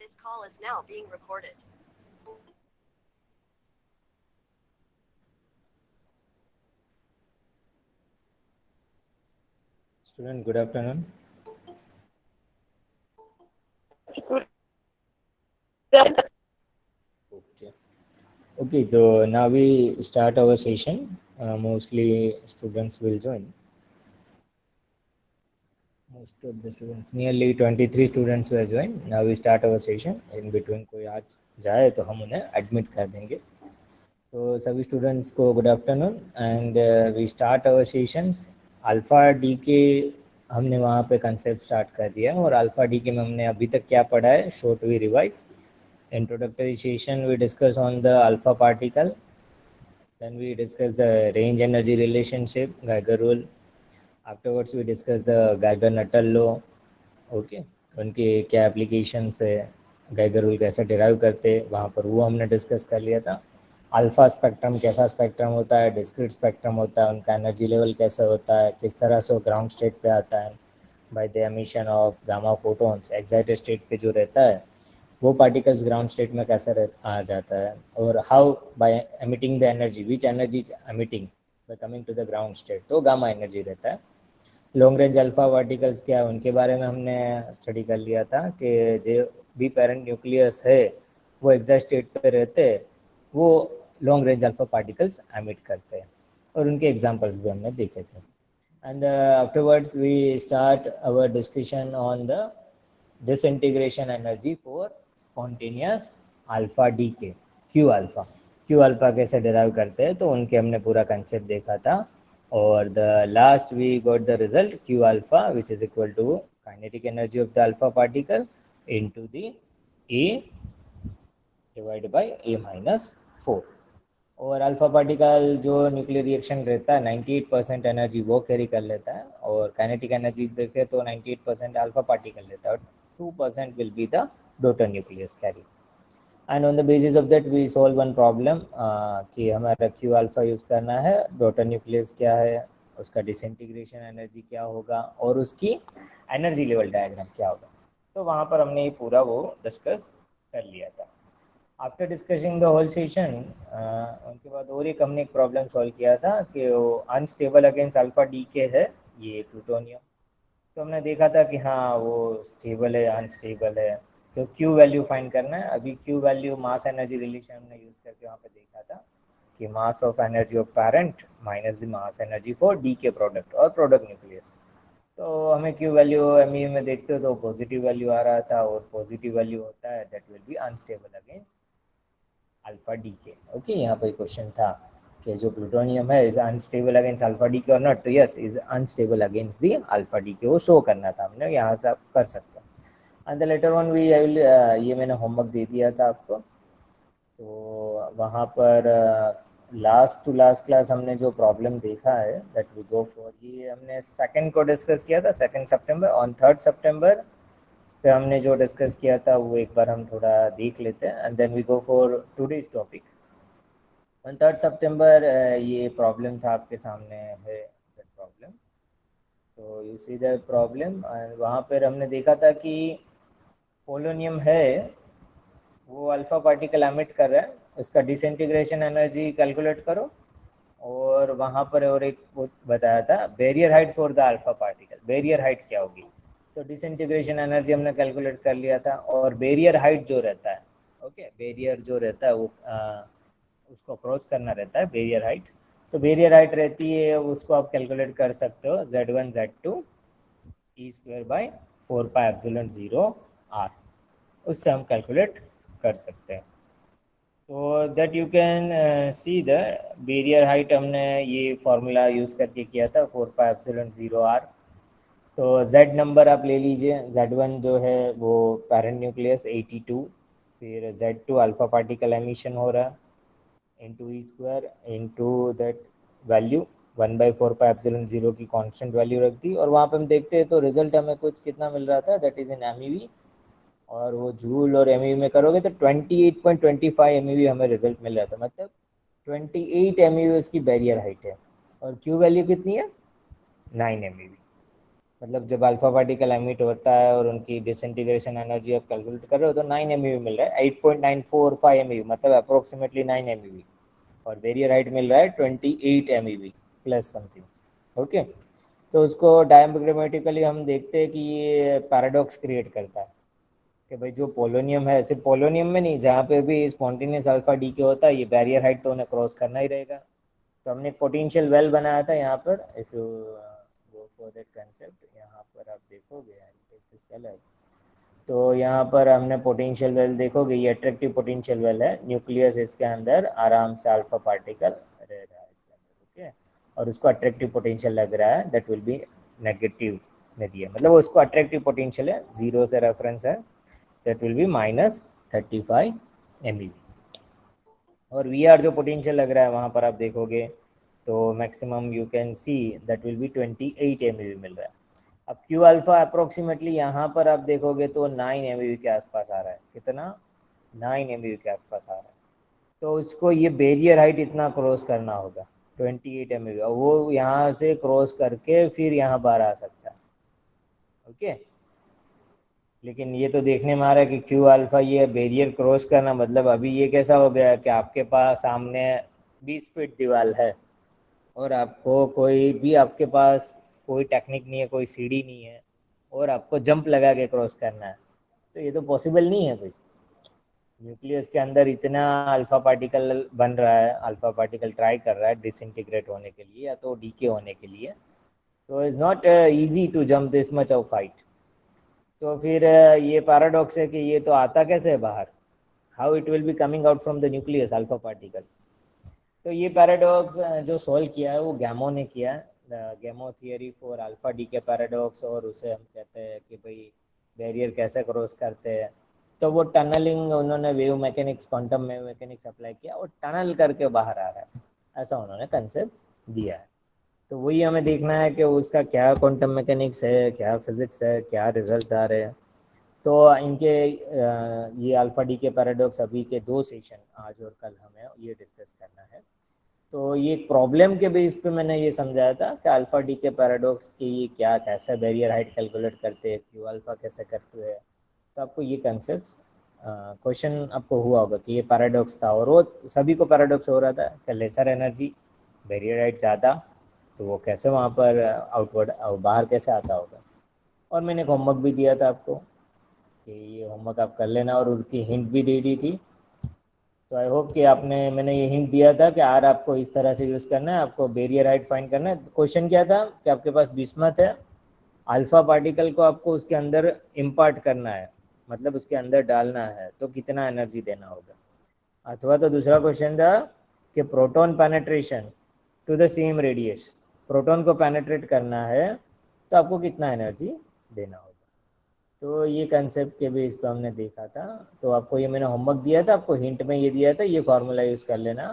This call is now being recorded. Student, good afternoon. Okay. Okay, so now we start our session. Mostly students will join. Most of the students, nearly 23 students were joined. Now we start our session. In between कोई आ जाए तो हम उन्हें admit कर देंगे. तो सभी students को good afternoon and we start our sessions. Alpha decay हमने वहाँ पे कंसेप्ट स्टार्ट कर दिया और अल्फ़ा डी के में हमने अभी तक क्या पढ़ा है, short we revise. Introductory session we discuss on the alpha particle, then we discuss the range energy relationship, Geiger rule. Afterwards we discuss the Geiger-Nuttall law. Okay, उनके क्या एप्लीकेशंस है, गाइगर रूल कैसे डिराइव करते, वहाँ पर वो हमने discuss कर लिया था. अल्फ़ा स्पेक्ट्रम कैसा स्पेक्ट्रम होता है, डिस्क्रीट स्पेक्ट्रम होता है, उनका एनर्जी लेवल कैसा होता है, किस तरह से वो ग्राउंड स्टेट पे आता है by the emission of gamma photons. Excited state पे जो रहता है वो पार्टिकल्स ग्राउंड स्टेट में कैसे आ जाता है, और how by emitting the energy, which energy emitting by coming to the ground state, तो गामा एनर्जी रहता है. लॉन्ग रेंज अल्फा पार्टिकल्स क्या है, उनके बारे में हमने स्टडी कर लिया था कि जो भी पेरेंट न्यूक्लियस है वो एग्जैक्ट स्टेट पे रहते हैं, वो long range alpha particles emit करते हैं, और उनके एग्जांपल्स भी हमने देखे थे. And afterwards we start our discussion on the disintegration energy for spontaneous alpha decay, Q alpha कैसे डिराइव करते हैं, तो उनके हमने पूरा कंसेप्ट देखा था. और the last we got the result Q alpha which is equal to kinetic energy of the alpha particle into the A divide by A-4. और अल्फा पार्टिकल जो न्यूक्लियर रिएक्शन रहता है 98% एनर्जी वो कैरी कर लेता है, और काइनेटिक एनर्जी देखे तो 98% अल्फा पार्टिकल लेता है, और 2% will be the daughter nucleus carry. And on the basis of that we solve one problem कि हमारा क्यू अल्फा यूज़ करना है, डोटर न्यूक्लियस क्या है, उसका डिसइंटीग्रेशन एनर्जी क्या होगा, और उसकी एनर्जी लेवल डायग्राम क्या होगा. तो वहाँ पर हमने ये पूरा वो डिस्कस कर लिया था. After discussing the whole session, उनके बाद और एक हमने एक प्रॉब्लम सॉल्व किया था कि वो अनस्टेबल अगेंस्ट अल्फा डी के है ये प्लूटोनियम. तो हमने देखा था कि हाँ वो स्टेबल है अनस्टेबल है, तो क्यू वैल्यू फाइंड करना है. अभी Q value mass energy relation हमने यूज़ करके वहाँ पे देखा था कि mass of energy of parent minus the mass energy for D के प्रोडक्ट और प्रोडक्ट न्यूक्लियस. तो हमें क्यू वैल्यू एम में देखते हो तो पॉजिटिव वैल्यू आ रहा था, और पॉजिटिव वैल्यू होता है that will B unstable against alpha D के. ओके, यहाँ पर क्वेश्चन था कि जो प्लूटोनियम है is unstable against alpha D के और नॉट, तो yes is unstable against the alpha D के, वो शो करना था हमने, यहाँ से आप कर सकते हैं. And the latter one we I will, ये मैंने होमवर्क दे दिया था आपको. तो वहाँ पर लास्ट टू लास्ट क्लास हमने जो प्रॉब्लम देखा है दैट वी गो फॉर, ये हमने सेकंड को डिस्कस किया था, 2 सितंबर. ऑन 3 सितंबर पे हमने जो डिस्कस किया था वो एक बार हम थोड़ा देख लेते हैं, and then we go for today's topic. On 3 सितंबर ये प्रॉब्लम था आपके सामने है दैट प्रॉब्लम. तो यू सी द प्रॉब्लम, वहाँ पर हमने देखा था कि पोलोनियम है वो अल्फा पार्टिकल एमिट कर रहा है, उसका डिसइंटीग्रेशन एनर्जी कैलकुलेट करो. और वहाँ पर और एक बताया था barrier height for the alpha particle, barrier height क्या होगी. तो डिसइंटीग्रेशन एनर्जी हमने कैलकुलेट कर लिया था, और बैरियर हाइट जो रहता है, ओके बैरियर जो रहता है वो उसको क्रॉस करना रहता है बैरियर हाइट. तो बैरियर हाइट रहती है, उसको आप कैलकुलेट कर सकते हो Z1 Z2 E² by 4πε0r, उससे हम कैलकुलेट कर सकते हैं. तो that you can see the barrier height हमने ये फार्मूला यूज़ करके किया था 4πε0r. तो Z नंबर आप ले लीजिए, Z1 जो है वो पेरेंट न्यूक्लियस 82, फिर Z2 अल्फा पार्टिकल एमिशन हो रहा है into E² into that value 1/4πε0 की कांस्टेंट वैल्यू रख दी, और वहाँ पे हम देखते हैं तो रिजल्ट हमें कुछ कितना मिल रहा था, दैट इज़ इन MeV. और वो जूल और MeV में करोगे तो 28.25 MeV हमें रिजल्ट मिल रहा था, मतलब 28 MeV उसकी बैरियर हाइट है, और क्यू वैल्यू कितनी है 9 MeV. मतलब जब अल्फा पार्टिकल एमिट होता है और उनकी डिसइंटीग्रेशन एनर्जी आप कैलकुलेट कर रहे हो तो 9 MeV मिल रहा है, 8.945 MeV, मतलब अप्रोक्सीमेटली 9 MeV। और बेरियर हाइट मिल रहा है 28 MeV प्लस समथिंग। ओके, तो उसको डायग्रामेटिकली हम देखते हैं कि ये पैराडॉक्स क्रिएट करता है कि भाई जो पोलोनियम है, सिर्फ पोलोनियम में नहीं, जहाँ पे भी स्पॉन्टेनियस अल्फा डी के होता है ये बैरियर हाइट तो उन्हें क्रॉस करना ही रहेगा। तो हमने पोटेंशियल वेल बनाया था यहाँ पर। If you go for that concept, यहाँ पर आप देखोगे दिस कलर, तो यहाँ पर हमने पोटेंशियल वेल देखोगे, ये अट्रैक्टिव पोटेंशियल वेल है, न्यूक्लियस इसके अंदर आराम से अल्फा पार्टिकल रह रहा है इसके अंदर। ओके, और उसको अट्रैक्टिव पोटेंशियल लग रहा है, दैट विल बी नेगेटिव में दिया, मतलब उसको अट्रैक्टिव पोटेंशियल है, जीरो से रेफरेंस है, दैट विल बी -35 MeV। और वी आर जो पोटेंशियल लग रहा है वहाँ पर आप देखोगे तो maximum you can see that will B 28 MeV मिल रहा है। अब क्यू अल्फा अप्रोक्सीमेटली यहाँ पर आप देखोगे तो 9 MeV के आसपास आ रहा है। कितना? 9 MeV के आसपास आ रहा है। तो उसको ये बेरियर हाइट इतना क्रॉस करना होगा 28 MeV, और वो यहाँ से क्रॉस करके फिर यहाँ बाहर आ सकता है। ओके, लेकिन ये तो देखने में आ रहा है कि क्यू अल्फा ये बेरियर क्रॉस करना, मतलब अभी ये कैसा हो गया कि आपके पास सामने 20 फीट दीवार है और आपको कोई भी, आपके पास कोई टेक्निक नहीं है, कोई सीढ़ी नहीं है, और आपको जंप लगा के क्रॉस करना है, तो ये तो पॉसिबल नहीं है भाई। न्यूक्लियस के अंदर इतना अल्फा पार्टिकल बन रहा है, अल्फा पार्टिकल ट्राई कर रहा है डिसइंटीग्रेट होने के लिए या तो डीके होने के लिए, तो is not easy to jump this much of height. तो फिर ये पैराडॉक्स है कि ये तो आता कैसे है बाहर, how it will be coming out from the nucleus alpha particle. तो ये पैराडॉक्स जो सॉल्व किया है वो गैमो ने किया है, गैमो थियरी फॉर अल्फा डी के पैराडॉक्स, और उसे हम कहते हैं कि भाई बैरियर कैसे क्रॉस करते हैं। तो वो टनलिंग उन्होंने wave mechanics, quantum wave mechanics apply किया और टनल करके बाहर आ रहा है, ऐसा उन्होंने कंसेप्ट दिया है। तो वही हमें देखना है कि उसका क्या क्वांटम मैकेनिक्स है, क्या फिजिक्स है, क्या रिजल्ट्स आ रहे हैं। तो इनके ये अल्फा डी के पैराडॉक्स अभी के 2 सेशन, आज और कल, हमें ये डिस्कस करना है। तो ये प्रॉब्लम के बेस पे मैंने ये समझाया था कि अल्फा डी के पैराडॉक्स की ये क्या, कैसे बैरियर हाइट कैलकुलेट करते हैं, क्यू अल्फा कैसे करते हैं। तो आपको ये कंसेप्ट क्वेश्चन आपको हुआ होगा कि ये पैराडॉक्स था, और वो सभी को पैराडॉक्स हो रहा था कि लेसर एनर्जी, बैरियर हाइट ज़्यादा, तो वो कैसे वहाँ पर आउटवर्ड बाहर कैसे आता होगा। और मैंने एक होमवर्क भी दिया था आपको कि ये होमवर्क आप कर लेना, और उनकी हिंट भी दे दी थी। तो आई होप कि मैंने ये हिंट दिया था कि आर आपको इस तरह से यूज़ करना है, आपको बेरियर हाइट फाइंड करना है। क्वेश्चन क्या था कि आपके पास बिस्मथ है, अल्फा पार्टिकल को आपको उसके अंदर इम्पार्ट करना है, मतलब उसके अंदर डालना है, तो कितना एनर्जी देना होगा। अथवा तो दूसरा क्वेश्चन था कि proton penetration to the same radius, proton को पेनेट्रेट करना है तो आपको कितना एनर्जी देना होगा। तो ये कंसेप्ट के बेस पे हमने देखा था। तो आपको ये मैंने होमवर्क दिया था, आपको हिंट में ये दिया था, ये फार्मूला यूज़ कर लेना।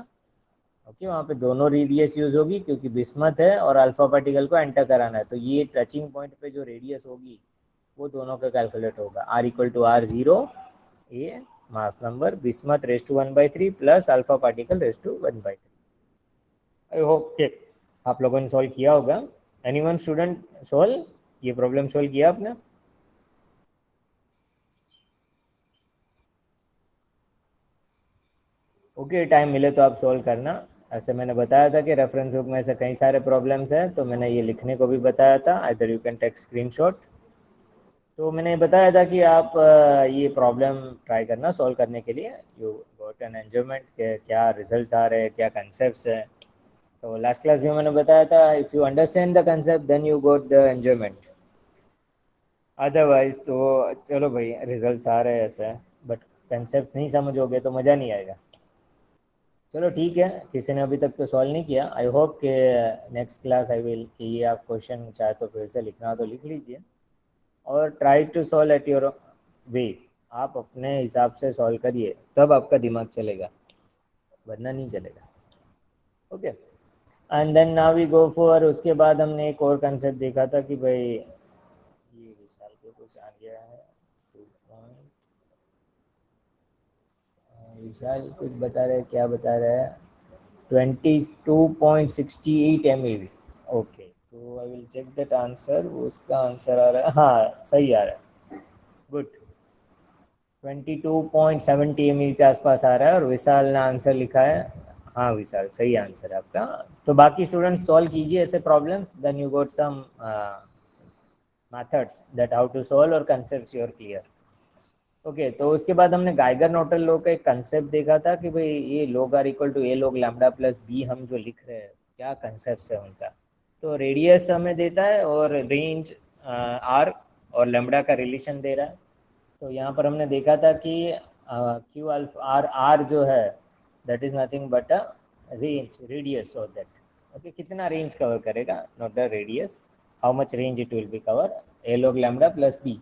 ओके, वहाँ पे दोनों रेडियस यूज़ होगी क्योंकि बिस्मथ है और अल्फा पार्टिकल को एंटर कराना है, तो ये टचिंग पॉइंट पे जो रेडियस होगी वो दोनों का कैलकुलेट होगा। R=R0, ये mass number, bismuth raise to 1/3 plus alpha particle raise to 1/3। I hope कि आप लोगों ने सॉल्व किया होगा। एनीवन स्टूडेंट सॉल्व, ये प्रॉब्लम सॉल्व किया आपने? ओके, टाइम मिले तो आप सॉल्व करना। ऐसे मैंने बताया था कि रेफरेंस बुक में ऐसे कई सारे प्रॉब्लम्स हैं, तो मैंने ये लिखने को भी बताया था, either you can take screenshot. तो मैंने बताया था कि आप ये प्रॉब्लम ट्राई करना सॉल्व करने के लिए, यू गॉट एन एन्जॉयमेंट के क्या रिजल्ट्स आ रहे हैं, क्या कंसेप्ट है। तो लास्ट क्लास में मैंने बताया था, if you understand the concept then you got the enjoyment, otherwise तो चलो भाई रिजल्ट्स आ रहे हैं ऐसे, बट कंसेप्ट नहीं समझोगे तो मज़ा नहीं आएगा। चलो ठीक है, किसी ने अभी तक तो सॉल्व नहीं किया, आई होप कि नेक्स्ट क्लास आई विल कि ये आप क्वेश्चन चाहे तो फिर से लिखना हो तो लिख लीजिए, और try to solve at your way. आप अपने हिसाब से सॉल्व करिए, तब आपका दिमाग चलेगा, वरना नहीं चलेगा। Okay, and then now we go for, उसके बाद हमने एक और कंसेप्ट देखा था कि भाई ये विशाल को कुछ आ गया है, 2 पॉइंट, विशाल कुछ बता रहे हैं, क्या बता रहे हैं, 22.68 MeV। ओके, तो I will check that answer. उसका आंसर आ रहा है, हाँ सही आ रहा है, गुड। 22.70 एम के आसपास आ रहा है, और विशाल ने आंसर लिखा है। हाँ विशाल, सही आंसर है आपका। तो बाकी स्टूडेंट्स सॉल्व कीजिए ऐसे problems, then you got some methods that how to solve और concepts you are clear। Okay तो उसके बाद हमने गाइगर नोटल लॉ का एक कंसेप्ट देखा था कि भाई ये log r equal to A log lambda plus B हम जो लिख रहे हैं, क्या कंसेप्ट है उनका। तो रेडियस हमें देता है और रेंज आर और लैम्डा का रिलेशन दे रहा है। तो यहाँ पर हमने देखा था कि क्यू अल्फा आर आर जो है that is nothing but a range, radius of that. Okay, कितना रेंज कवर करेगा, not the radius, how much range it will be cover, A log lambda plus B.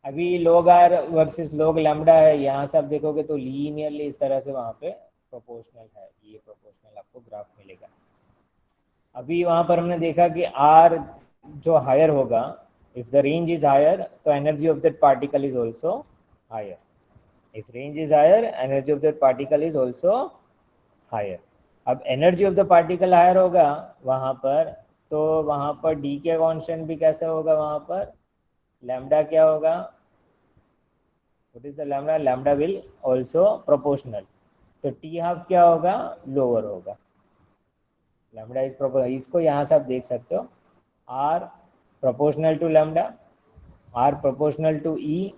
अभी log R versus log lambda है, यहाँ से आप देखोगे तो linearly इस तरह से वहाँ पे प्रोपोर्शनल है, ये प्रोपोर्शनल आपको ग्राफ मिलेगा। अभी वहाँ पर हमने देखा कि आर जो हायर होगा, if the range is higher तो energy of that particle is also higher, if range is higher energy of that particle is also higher. अब energy of the particle higher होगा वहाँ पर, तो वहाँ पर डी के कॉन्स्टेंट भी कैसे होगा, वहाँ पर लैम्डा क्या होगा, what is the lambda, lambda will also proportional. तो टी हाफ क्या होगा, लोअर होगा। लैम्डा इज प्रोपोर्शनल, इसको यहाँ से आप देख सकते हो, R proportional to lambda, R proportional to E,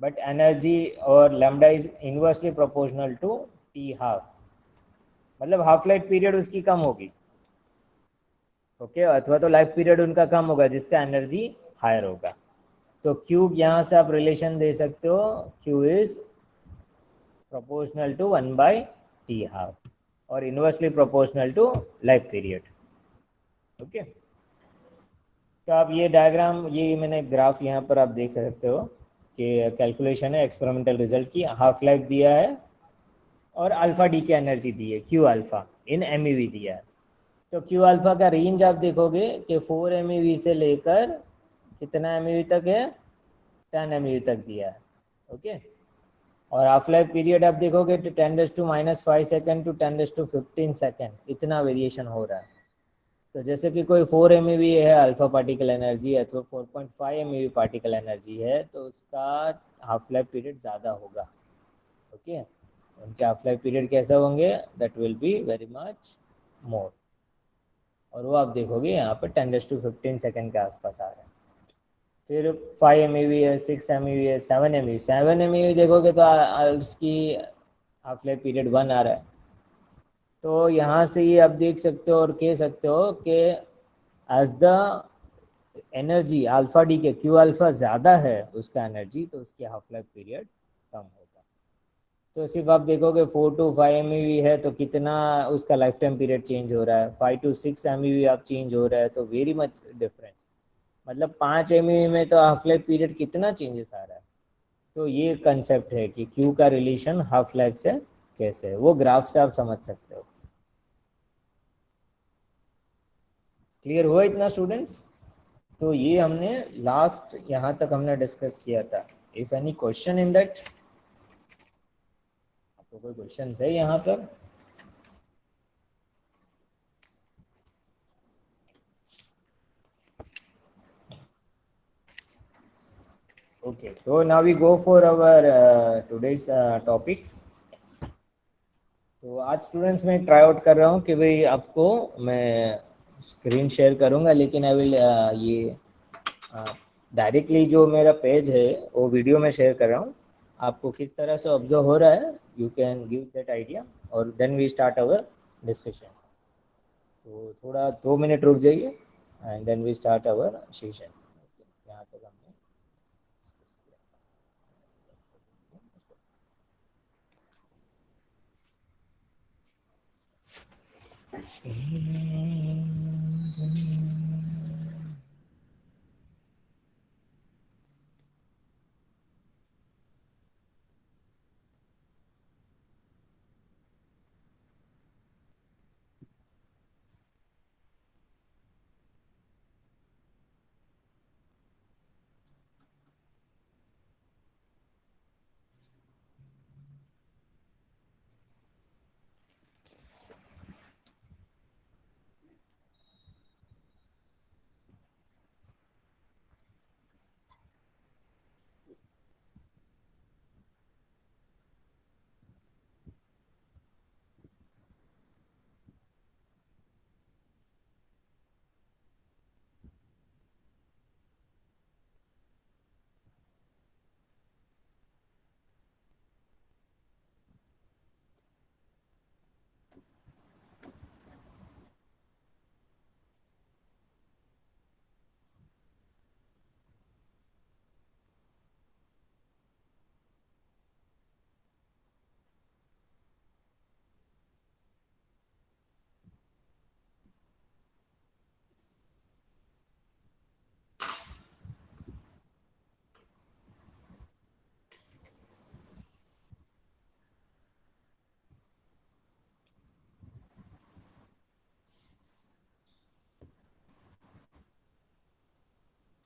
but energy और lambda is inversely proportional to T half, मतलब हाफ लाइफ पीरियड उसकी कम होगी। ओके, अथवा तो लाइफ पीरियड उनका कम होगा जिसका एनर्जी हायर होगा। तो क्यू यहाँ से आप रिलेशन दे सकते हो, Q is proportional to 1/t12 और inversely proportional to life period. Okay, तो आप ये डायग्राम, ये मैंने ग्राफ यहाँ पर आप देख सकते हो कि कैलकुलेशन है एक्सपेरिमेंटल रिजल्ट की, हाफ लाइफ दिया है और अल्फा डी की एनर्जी दी है, क्यू अल्फा इन एम दिया है। तो क्यू अल्फा का रेंज आप देखोगे कि 4 एम से लेकर कितना एम तक है, 10 एम तक दिया है। ओके, और हाफ लाइफ पीरियड आप देखोगे तो 10⁻⁻5 सेकेंड टू 10⁻15 सेकेंड, इतना वेरिएशन हो रहा है। तो जैसे कि कोई 4 एम है अल्फा पार्टिकल एनर्जी अथवा 4.5 एम पार्टिकल एनर्जी है, तो उसका हाफ लाइफ पीरियड ज़्यादा होगा। ओके, उनके हाफ लाइफ पीरियड कैसे होंगे, that will be very much more. और वो आप देखोगे यहाँ पर 10⁻15 सेकेंड के आसपास आ रहा है। फिर 5 एम है, 6 एम है, 7 एम देखोगे तो उसकी हाफ लाइफ पीरियड 1 आ रहा है। तो यहाँ से ये आप देख सकते हो और कह सकते हो कि as the energy alpha D के क्यू अल्फा ज़्यादा है उसका एनर्जी, तो उसकी हाफ लाइफ पीरियड कम होगा। तो सिर्फ आप देखोगे 4 to 5 एम है तो कितना उसका लाइफ टाइम पीरियड चेंज हो रहा है, 5 to 6 एम आप चेंज हो रहा है, तो वेरी मच डिफरेंस। मतलब 5 एम में तो हाफ लाइफ पीरियड कितना चेंजेस आ रहा है। तो ये कंसेप्ट है कि क्यू का रिलेशन हाफ लाइफ से कैसे है, वो ग्राफ से आप समझ सकते हो। क्लियर हुआ इतना स्टूडेंट्स? तो ये हमने लास्ट यहाँ तक हमने डिस्कस किया था। If any question in that, आपको कोई क्वेश्चन है यहाँ पर? ओके, तो now we go for our today's topic. तो आज स्टूडेंट्स मैं ट्राई आउट कर रहा हूँ कि भाई आपको मैं स्क्रीन शेयर करूँगा, लेकिन आई विल ये डायरेक्टली जो मेरा पेज है वो वीडियो में शेयर कर रहा हूँ। आपको किस तरह से ऑब्जर्व हो रहा है, you can give that idea, और then we start our discussion. तो थोड़ा 2 मिनट रुक जाइए and then we start our session. यहाँ तक हमने discuss किया।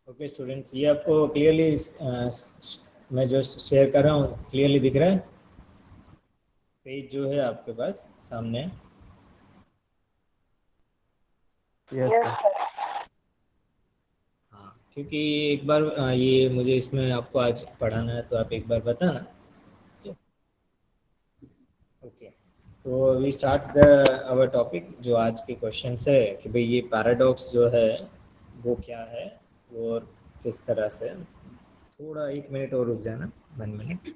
ओके स्टूडेंट्स, ये आपको क्लियरली मैं जो शेयर कर रहा हूँ क्लियरली दिख रहा है? पेज जो है आपके पास सामने। Yes sir. हाँ, क्योंकि एक बार ये मुझे इसमें आपको आज पढ़ाना है, तो आप एक बार बताना। ओके, तो we start the our topic. जो आज के क्वेश्चन है कि भाई ये पैराडॉक्स जो है वो क्या है और किस तरह से। थोड़ा 1 मिनट और रुक जाना, 1 मिनट।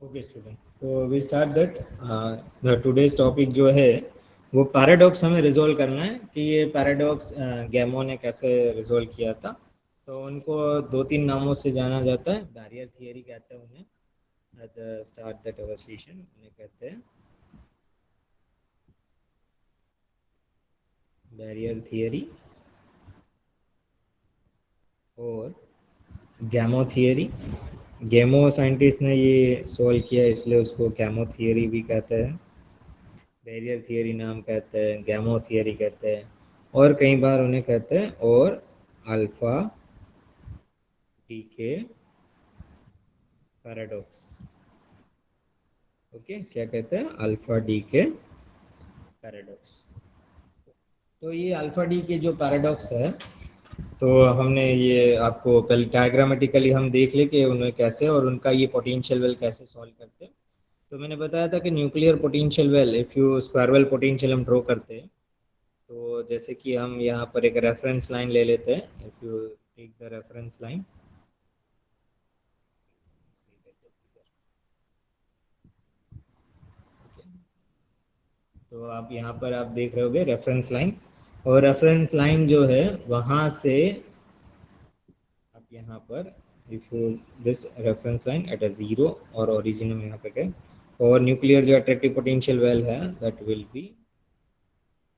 ओके स्टूडेंट्स, तो we start that. The today's topic जो है वो पैराडॉक्स हमें रिजोल्व करना है कि ये पैराडॉक्स गैमो ने कैसे रिजोल्व किया था। तो उनको 2-3 नामों से जाना जाता है। बैरियर थियरी कहते हैं उन्हें। At the start that our session उन्हें कहते हैं बैरियर थियरी और गैमो थियरी। गैमो साइंटिस्ट ने ये सॉल्व किया, इसलिए उसको गैमो थियरी भी कहते हैं। बैरियर थियरी नाम कहते हैं, गैमो थियरी कहते हैं, और कई बार उन्हें कहते हैं और अल्फा डीके पैराडॉक्स। ओके, क्या कहते हैं? Alpha decay paradox. तो ये अल्फा डी के जो पैराडॉक्स है, तो हमने ये आपको पहले डायग्रामेटिकली हम देख ले कि उन्हें कैसे और उनका ये पोटेंशियल वेल कैसे सॉल्व करते हैं। तो मैंने बताया था कि nuclear potential well, if you square well potential हम ड्रॉ करते हैं, तो जैसे कि हम यहाँ पर एक रेफरेंस लाइन ले लेते हैं। If you take the reference line, तो आप यहाँ पर आप देख रहे होगे रेफरेंस लाइन। और रेफरेंस लाइन जो है वहाँ से आप यहाँ पर if this reference line at a zero और ओरिजिन में यहाँ पे गए, और न्यूक्लियर जो अट्रैक्टिव पोटेंशियल वेल है that will be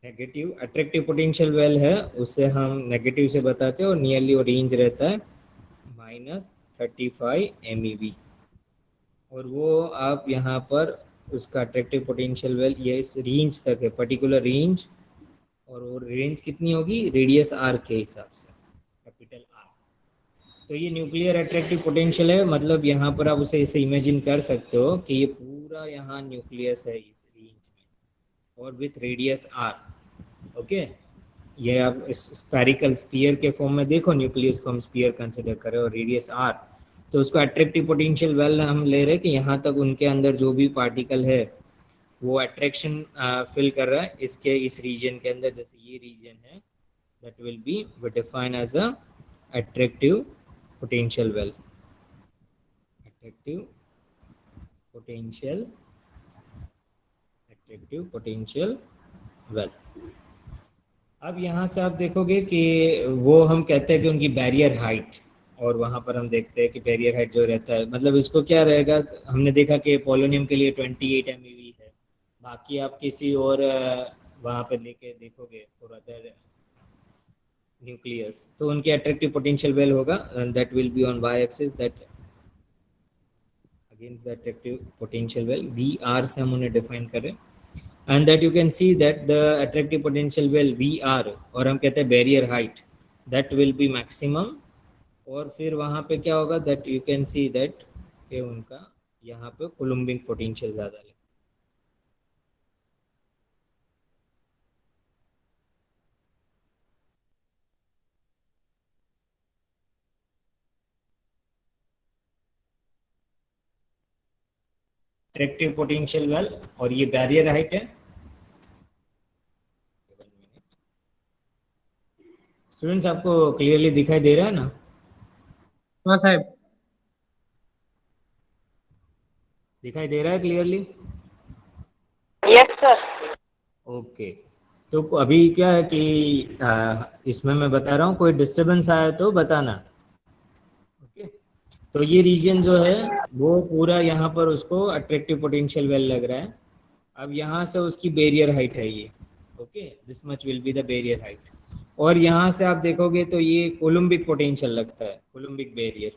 negative. Attractive potential well है उससे हम नेगेटिव से बताते हैं, और नियरली और रेंज रहता है -35 MeV। और वो आप यहाँ पर उसका अट्रैक्टिव पोटेंशियल वेल ये इस रेंज तक है, पर्टिकुलर रेंज। और वो रेंज कितनी होगी? रेडियस आर के हिसाब से, कैपिटल आर। तो ये न्यूक्लियर अट्रैक्टिव पोटेंशियल है, मतलब यहाँ पर आप उसे ऐसे इमेजिन कर सकते हो कि ये पूरा यहाँ न्यूक्लियस है इस रेंज में, और विथ रेडियस आर। ओके, ये आप इस स्फेरिकल स्फीयर के फॉर्म में देखो, न्यूक्लियस को हम स्फीयर कंसिडर करें और रेडियस आर, तो उसको अट्रैक्टिव पोटेंशियल वेल हम ले रहे हैं कि यहाँ तक उनके अंदर जो भी पार्टिकल है वो अट्रैक्शन फिल कर रहा है इसके इस रीजन के अंदर। जैसे ये रीजन है that will be define as a attractive potential well. Attractive potential well. अब यहाँ से आप देखोगे कि वो हम कहते हैं कि उनकी बैरियर हाइट, और वहाँ पर हम देखते हैं कि बैरियर हाइट जो रहता है, मतलब इसको क्या रहेगा। हमने देखा कि पोलोनियम के लिए 28 MeV है। बाकी आप किसी और वहाँ पर लेके देखोगे फॉर अदर न्यूक्लियस, तो उनकी अट्रैक्टिव पोटेंशियल वेल होगा that will be on Y axis, that against the attractive potential well VR से हम उन्हें डिफाइन करें। and that you can see that the attractive potential well VR, और हम कहते हैं barrier height, that will be maximum। और फिर वहाँ पे क्या होगा, that you can see that कि उनका यहाँ पे कोलम्बिक पोटेंशियल ज़्यादा लगता है। अट्रैक्टिव पोटेंशियल वेल और ये बैरियर हाइट है। स्टूडेंट्स आपको क्लियरली दिखाई दे रहा है ना? हाँ साहब। दिखाई दे रहा है क्लियरली? Yes sir. ओके, तो अभी क्या है कि इसमें मैं बता रहा हूँ, कोई डिस्टरबेंस आया तो बताना। ओके, तो ये रीजन जो है वो पूरा यहाँ पर उसको अट्रैक्टिव पोटेंशियल वेल लग रहा है। अब यहाँ से उसकी बैरियर हाइट है ये। Okay, this much will be the barrier height. और यहाँ से आप देखोगे तो ये कोलम्बिक पोटेंशियल लगता है, कोलम्बिक बैरियर।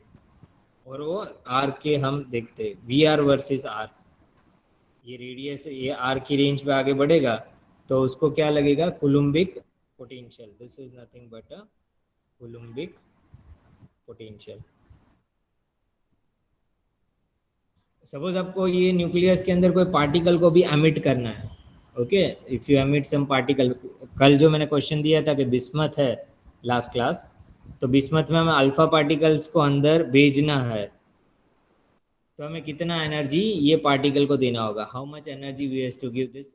और वो आर के हम देखते हैं वी आर वर्सेस आर। ये रेडियस ये आर की रेंज पे आगे बढ़ेगा तो उसको क्या लगेगा, coulombic potential. This is nothing but a coulombic potential. Suppose आपको ये न्यूक्लियस के अंदर कोई पार्टिकल को भी एमिट करना है। Okay, if you emit some particle, कल जो मैंने क्वेश्चन दिया था कि बिस्मथ है लास्ट क्लास, तो बिस्मथ में हमें अल्फा पार्टिकल्स को अंदर भेजना है, तो हमें कितना एनर्जी ये पार्टिकल को देना होगा, how much energy we have to give this.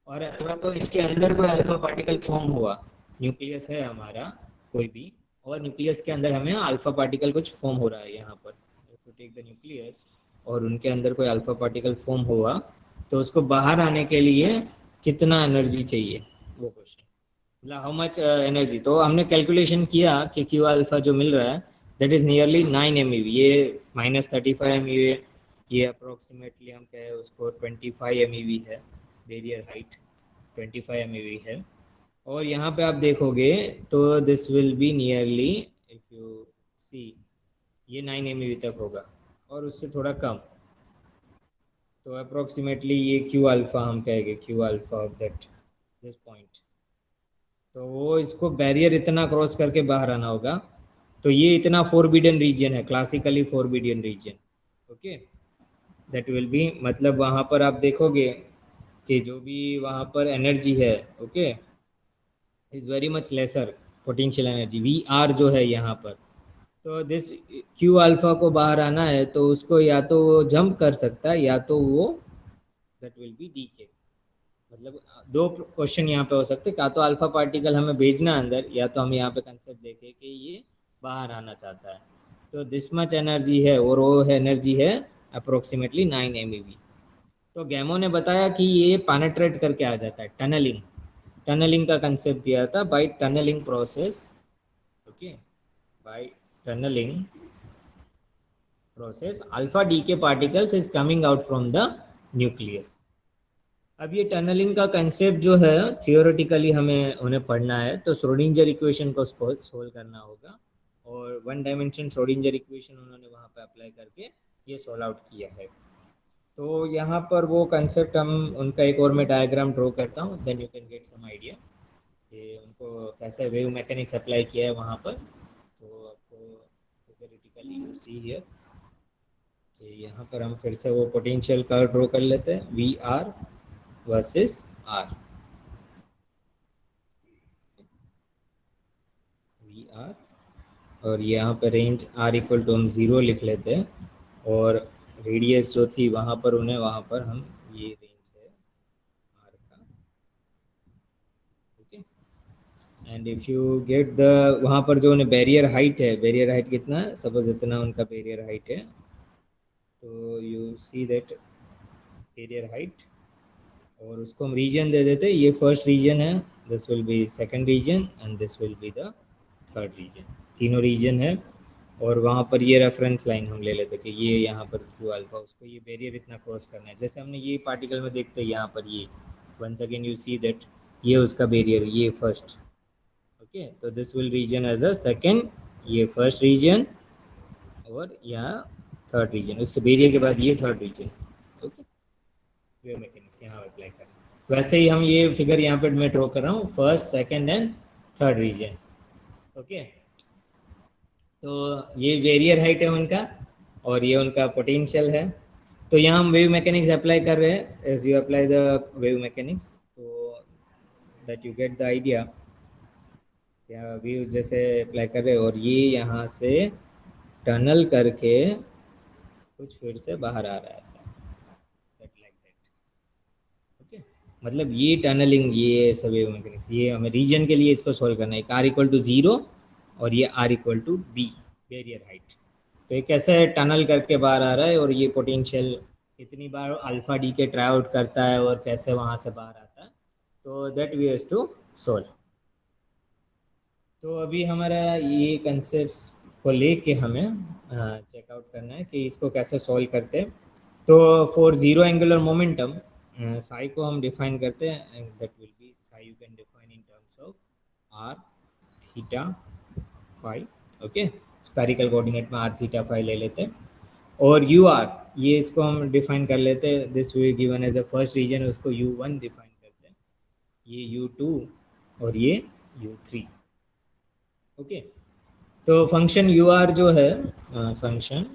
और अथवा तो इसके अंदर कोई अल्फा पार्टिकल फॉर्म हुआ, न्यूक्लियस है हमारा कोई भी, और न्यूक्लियस के अंदर हमें अल्फा पार्टिकल कुछ फॉर्म हो रहा है यहाँ पर, if you take the nucleus और उनके अंदर कोई अल्फा पार्टिकल फॉर्म हुआ, तो उसको बाहर आने के लिए कितना एनर्जी चाहिए, वो क्वेश्चन, मतलब हाउ मच एनर्जी। तो हमने कैलकुलेशन किया कि क्यू अल्फा जो मिल रहा है दैट इज नियरली 9 MeV, ये -35 MeV, ये अप्रोक्सीमेटली हम कहें उसको 25 MeV है, बैरियर हाइट 25 MeV है। और यहाँ पे आप देखोगे तो this will be nearly, if you see, ये 9 MeV तक होगा और उससे थोड़ा कम, तो अप्रोक्सीमेटली ये क्यू अल्फा हम कहेंगे, Q alpha of that this point. तो वो इसको बैरियर इतना क्रॉस करके बाहर आना होगा, तो ये इतना फोरबिडन रीजन है, classically forbidden region. Okay, that will be, मतलब वहाँ पर आप देखोगे कि जो भी वहाँ पर एनर्जी है, okay, is very much lesser potential energy V R जो है यहाँ पर। तो दिस क्यू अल्फा को बाहर आना है तो उसको या तो वो जंप कर सकता है या तो वो दैट विल बी डी के। मतलब दो क्वेश्चन यहाँ पे हो सकते हैं, क्या तो अल्फा पार्टिकल हमें भेजना अंदर, या तो हम यहाँ पे कंसेप्ट देखें कि ये बाहर आना चाहता है। तो दिस मच एनर्जी है और वो एनर्जी है अप्रोक्सीमेटली 9 MeV। तो गैमो ने बताया कि ये पेनेट्रेट करके आ जाता है, टनलिंग, टनलिंग का कंसेप्ट दिया था, by tunneling process. Okay, by tunneling process alpha D के particles is coming out from the nucleus. अब ये टनलिंग का कंसेप्ट जो है थियोरेटिकली हमें उन्हें पढ़ना है, तो श्रोडिंजर इक्वेशन को सोल्व करना होगा, और वन डायमेंशन श्रोडिंजर इक्वेशन उन्होंने वहाँ पे अप्लाई करके ये सोल्व आउट किया है। तो यहाँ पर वो कंसेप्ट हम उनका एक और मैं डायग्राम ड्रॉ करता हूँ, then you can get some idea कि उनको कैसे वेव मैकेनिक्स अप्लाई किया है वहाँ पर। तो आपको थियोरेटिकली यू सी हियर कि यहाँ पर हम फिर से वो पोटेंशियल कर्व ड्रॉ कर लेते हैं, V R versus R, we R, और यहाँ पर रेंज आर इक्वल टू हम 0 लिख लेते हैं, और रेडियस जो थी वहाँ पर उन्हें वहाँ पर हम ये रेंज है आर का। Okay, and if you get the, वहाँ पर जो उन्हें बैरियर हाइट है, बैरियर हाइट कितना है, सपोज इतना उनका बैरियर हाइट है, तो you see that barrier height, और उसको हम रीजन दे देते, ये फर्स्ट रीजन है, this will be second region and this will be the third region, तीनों रीजन है। और वहाँ पर ये रेफरेंस लाइन हम ले लेते कि ये यहाँ पर क्यू अल्फा, उसको ये बैरियर इतना क्रॉस करना है, जैसे हमने ये पार्टिकल में देखते हैं यहाँ पर ये, once again you see that ये उसका बैरियर, ये फर्स्ट। ओके, तो this will region as a second, ये फर्स्ट रीजन, और यहाँ थर्ड रीजन, उसके बैरियर के बाद ये third region. Okay, wave mechanics यहाँ अप्लाई करना। वैसे ही हम ये फिगर यहाँ पे मैं ड्रॉ कर रहा हूँ, first second and third region. Okay, तो ये बैरियर हाइट है उनका और ये उनका पोटेंशियल है। तो यहाँ हम वेव मैकेनिक्स अप्लाई कर रहे हैं, as you apply the wave mechanics तो that you get the idea. या वेव जैसे अप्लाई कर रहे हैं और ये यहाँ से टनल करके कुछ फिर से बाहर आ रहा है ऐसा, दैट लाइक दैट। ओके, मतलब ये टनलिंग, ये सब वेव मैकेनिक्स, ये हमें रीजन के लिए इसको सॉल्व करना है। आर इक्वल टू 0 और ये R equal to B, barrier height. तो ये कैसे टनल करके बाहर आ रहा है और ये पोटेंशियल कितनी बार अल्फा डी के ट्राई आउट करता है और कैसे वहाँ से बाहर आता है, तो that we has to solve. तो अभी हमारा ये कंसेप्ट्स को लेके हमें चेकआउट करना है कि इसको कैसे सॉल्व करते हैं। तो for zero angular momentum psi को हम डिफाइन करते हैं, that will be psi you can define in terms of R theta phi. Okay, spherical coordinate में आर थीटा फाई ले लेते हैं। और यू आर, ये इसको हम डिफाइन कर लेते हैं, this we given as a first region, उसको u1 डिफाइन करते हैं, ये u2 और ये u3। ओके, तो फंक्शन यू आर जो है, function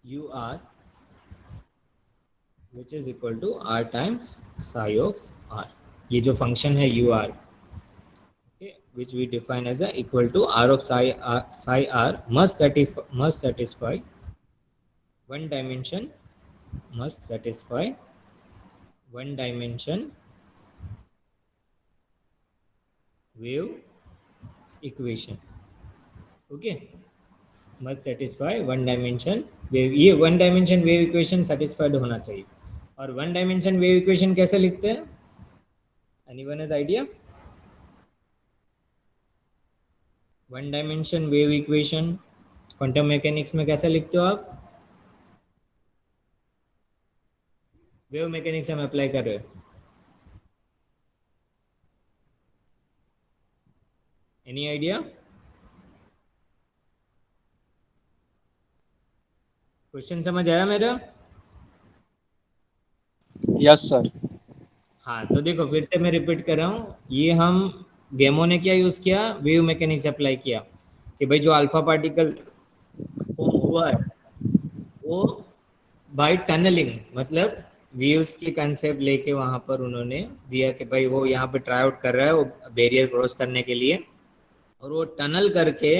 U R which is equal to R times psi of R, ये जो फंक्शन है U R, which we define as a equal to r of psi r must satisfy one dimension, must satisfy one dimension wave equation. Okay, must satisfy one dimension wave, ये one dimension wave equation satisfied होना चाहिए। और one dimension wave equation कैसे लिखते हैं, anyone has idea? One dimension wave equation quantum mechanics में कैसे लिखते हो आप? वेव मैकेनिक्स हम अप्लाई कर रहे हो, एनी आइडिया? क्वेश्चन समझ आया मेरा? Yes sir. हाँ, तो देखो फिर से मैं रिपीट कर रहा हूँ, ये हम गेमो ने क्या यूज़ किया, वेव मैकेनिक्स अप्लाई किया कि भाई जो अल्फा पार्टिकल फॉर्म हुआ है वो बाय टनलिंग, मतलब वेव्स की कंसेप्ट लेके वहाँ पर उन्होंने दिया कि भाई वो यहाँ पे ट्राई आउट कर रहा है वो बैरियर क्रॉस करने के लिए, और वो टनल करके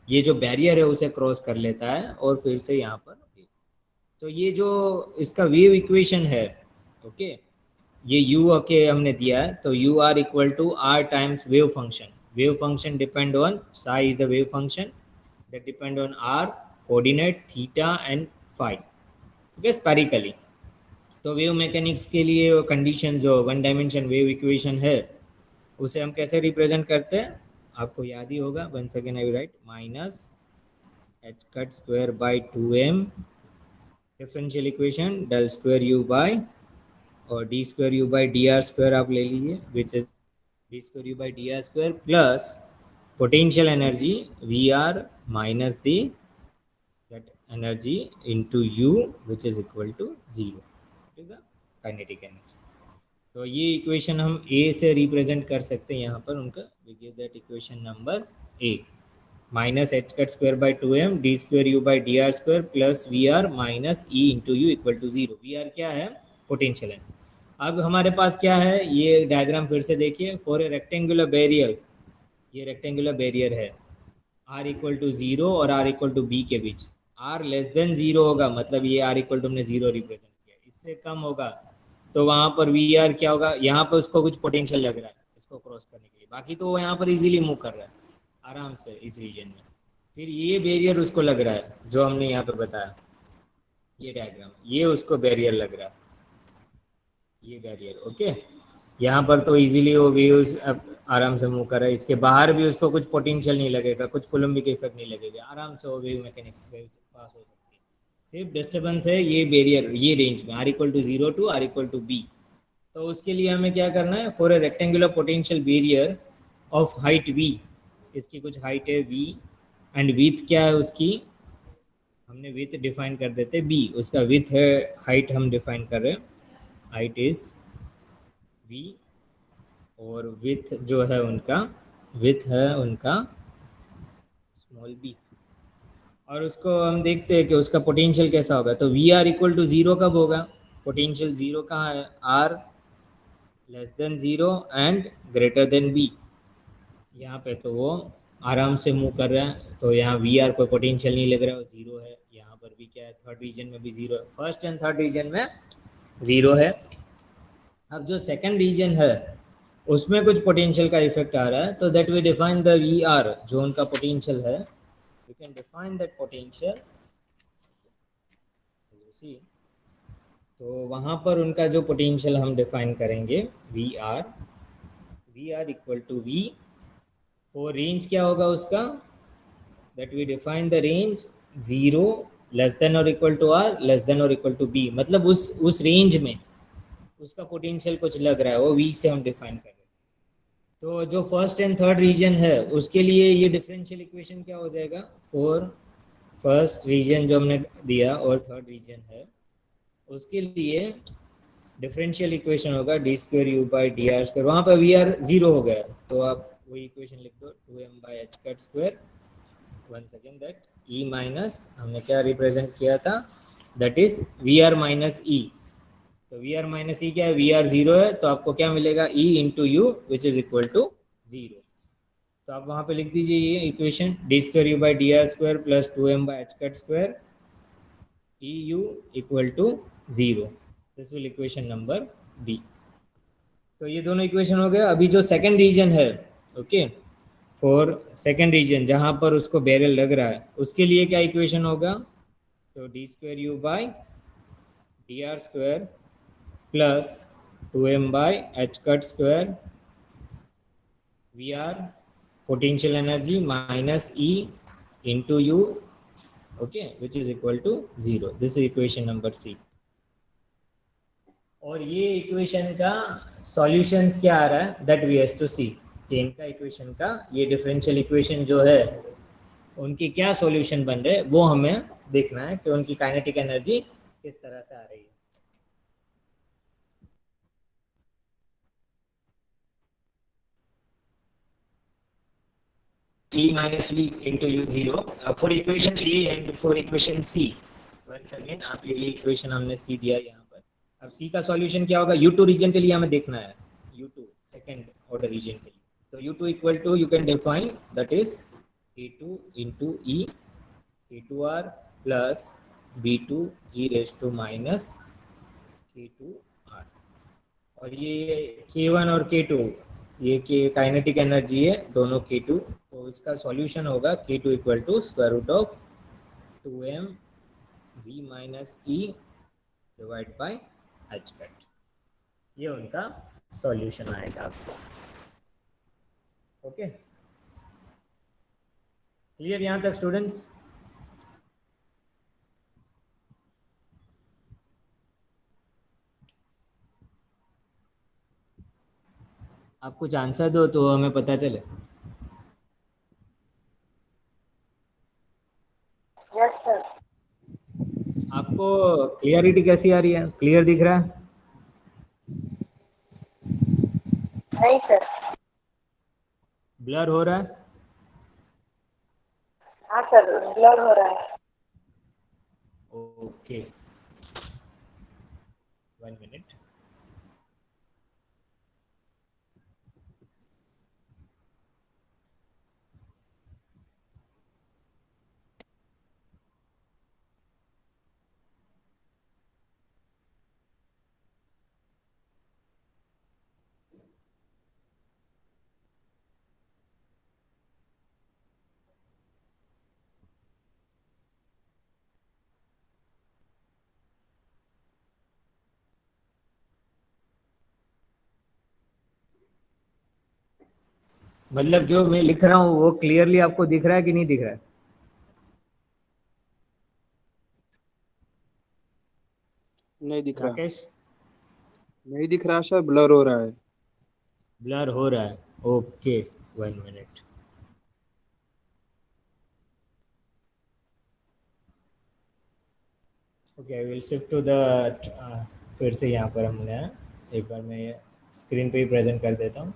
ये जो बैरियर है उसे क्रॉस कर लेता है और फिर से यहाँ पर। तो ये जो इसका वेव इक्वेशन है, ओके, ये u के हमने दिया है, तो u r equal to r times wave function. Wave function depend on psi is a wave function that depend on r coordinate theta and phi, okay, spherically. तो wave mechanics के लिए condition जो one dimension wave equation है उसे हम कैसे represent करते हैं, आपको याद ही होगा। Once again I write minus H cut square by 2m differential equation del square U by और D square U by D R square आप ले लीजिए, which is D square U by D R square plus potential energy V are minus the that energy into U which is equal to 0, it is a kinetic energy. तो ये equation हम ए से represent कर सकते हैं यहाँ पर उनका, we give that equation number A, minus H cut square by 2m D square U by D R square plus V are minus E into U equal to 0। V R क्या है, potential है। अब हमारे पास क्या है, ये diagram फिर से देखिए, फॉर ए रेक्टेंगुलर बैरियर, ये रेक्टेंगुलर बैरियर है, आर इक्वल टू 0 और आर इक्वल टू बी के बीच, आर लेस देन 0 होगा, मतलब ये आर इक्वल टू हमने 0 रिप्रेजेंट किया, इससे कम होगा तो वहाँ पर वी आर क्या होगा, यहाँ पर उसको कुछ पोटेंशियल लग रहा है इसको क्रॉस करने के लिए, बाकी तो वो यहाँ पर इजीली मूव कर रहा है आराम से इस रीजन में। फिर ये बैरियर उसको लग रहा है जो हमने यहाँ पे बताया, ये डायग्राम, ये उसको बैरियर लग रहा है, ये बैरियर, ओके। यहाँ पर तो इजीली वो वेव्स आराम से मूव कर रहा है, इसके बाहर भी उसको कुछ पोटेंशियल नहीं लगेगा, कुछ कोलम्बिक इफेक्ट नहीं लगेगा, आराम से वो वेव मैकेनिक्स वेव पास हो सकती है। सिर्फ डिस्टर्बेंस है ये बैरियर, ये रेंज में R equal to 0 to R equal to B. तो उसके लिए हमें क्या करना है, for a rectangular potential barrier of height v, इसकी कुछ हाइट है v एंड विथ क्या है उसकी, हमने विथ डिफाइन कर देते b, उसका विथ है, हाइट हम डिफाइन कर रहे हैं, हाइट इज v और विथ जो है उनका विथ है उनका स्मॉल बी, और उसको हम देखते हैं कि उसका पोटेंशियल कैसा होगा। तो we are equal to zero कब होगा? पोटेंशियल ज़ीरो कहाँ है? R less than zero and greater than B. यहाँ पे तो वो आराम से मूव कर रहा है, तो यहाँ वी आर कोई पोटेंशियल नहीं लग रहा है, वो ज़ीरो है। यहाँ पर भी क्या है? थर्ड रीजन में भी ज़ीरो है, फर्स्ट एंड थर्ड रीजन में ज़ीरो है। अब जो सेकंड रीजन है उसमें कुछ पोटेंशियल का इफेक्ट आ रहा है, तो that we define the V R, जो उनका पोटेंशियल है, we can define that potential. तो वहाँ पर उनका जो पोटेंशियल हम डिफाइन करेंगे V are equal to V for range क्या होगा उसका? That we define the range zero less than और equal to R less than और इक्वल टू बी, मतलब उस रेंज में उसका पोटेंशियल कुछ लग रहा है, वो वी से हम डिफाइन कर रहे हैं। तो जो फर्स्ट एंड थर्ड रीजन है उसके लिए ये डिफरेंशियल इक्वेशन क्या हो जाएगा? फॉर फर्स्ट रीजन जो हमने दिया और थर्ड रीजन है उसके लिए डिफरेंशियल इक्वेशन होगा D square U by D R square. वहाँ पर वी आर ज़ीरो हो गया, तो आप वही इक्वेशन लिख दो, two M by H cut square. One second, that E minus हमने क्या रिप्रेजेंट किया था? That is V are minus E. तो वी आर माइनस ई क्या है? वी आर ज़ीरो है, तो आपको क्या मिलेगा? E into you which is equal to zero. तो आप वहाँ पे लिख दीजिए ये equation, D square U by D R square plus two M by H cut square E U equal to zero. This will equation number B. तो ये दोनों इक्वेशन हो गए। अभी जो सेकंड रीजन है, ओके, फॉर सेकंड रीजन जहाँ पर उसको बैरल लग रहा है उसके लिए क्या इक्वेशन होगा? तो D square U by D R square plus two M by H cut square V R potential energy minus E into U, okay, which is equal to zero. This is equation number C. और ये equation का solutions क्या आ रहा है? That we have to see कि इनका equation का ये डिफरेंशियल इक्वेशन जो है उनकी क्या सॉल्यूशन बन रहे हैं, वो हमें देखना है कि उनकी काइनेटिक एनर्जी किस तरह से आ रही है। E minus V into U zero for equation A and for equation C. Once again आप ये इक्वेशन हमने C दिया यहाँ पर। अब C का सॉल्यूशन क्या होगा? U2 रीजन के लिए हमें देखना है, U2 सेकंड ऑर्डर रीजन के लिए। तो U2 equal to you can define that is A2 into E K2R plus B2 E raise to minus K2R। और ये K1 और K2 ये काइनेटिक एनर्जी है दोनों K2, तो इसका सॉल्यूशन होगा K2 equal to square root of 2m V minus E divide by H cut. ये उनका सॉल्यूशन आएगा आपको। ओके, क्लियर यहाँ तक स्टूडेंट्स? आप कुछ आंसर दो तो हमें पता चले। Yes sir. आपको क्लियरिटी कैसी आ रही है? क्लियर दिख रहा है? नहीं सर। ब्लर हो रहा है? हाँ सर, ब्लर हो रहा है। Okay, one minute. मतलब जो मैं लिख रहा हूँ वो क्लियरली आपको दिख रहा है कि नहीं दिख रहा है? नहीं दिख रहा। राकेश, नहीं दिख रहा सर, ब्लर हो रहा है। ब्लर हो रहा है? Okay, one minute. Okay, I will shift to the, फिर से यहाँ पर हमने एक बार मैं स्क्रीन पे ही प्रेजेंट कर देता हूँ।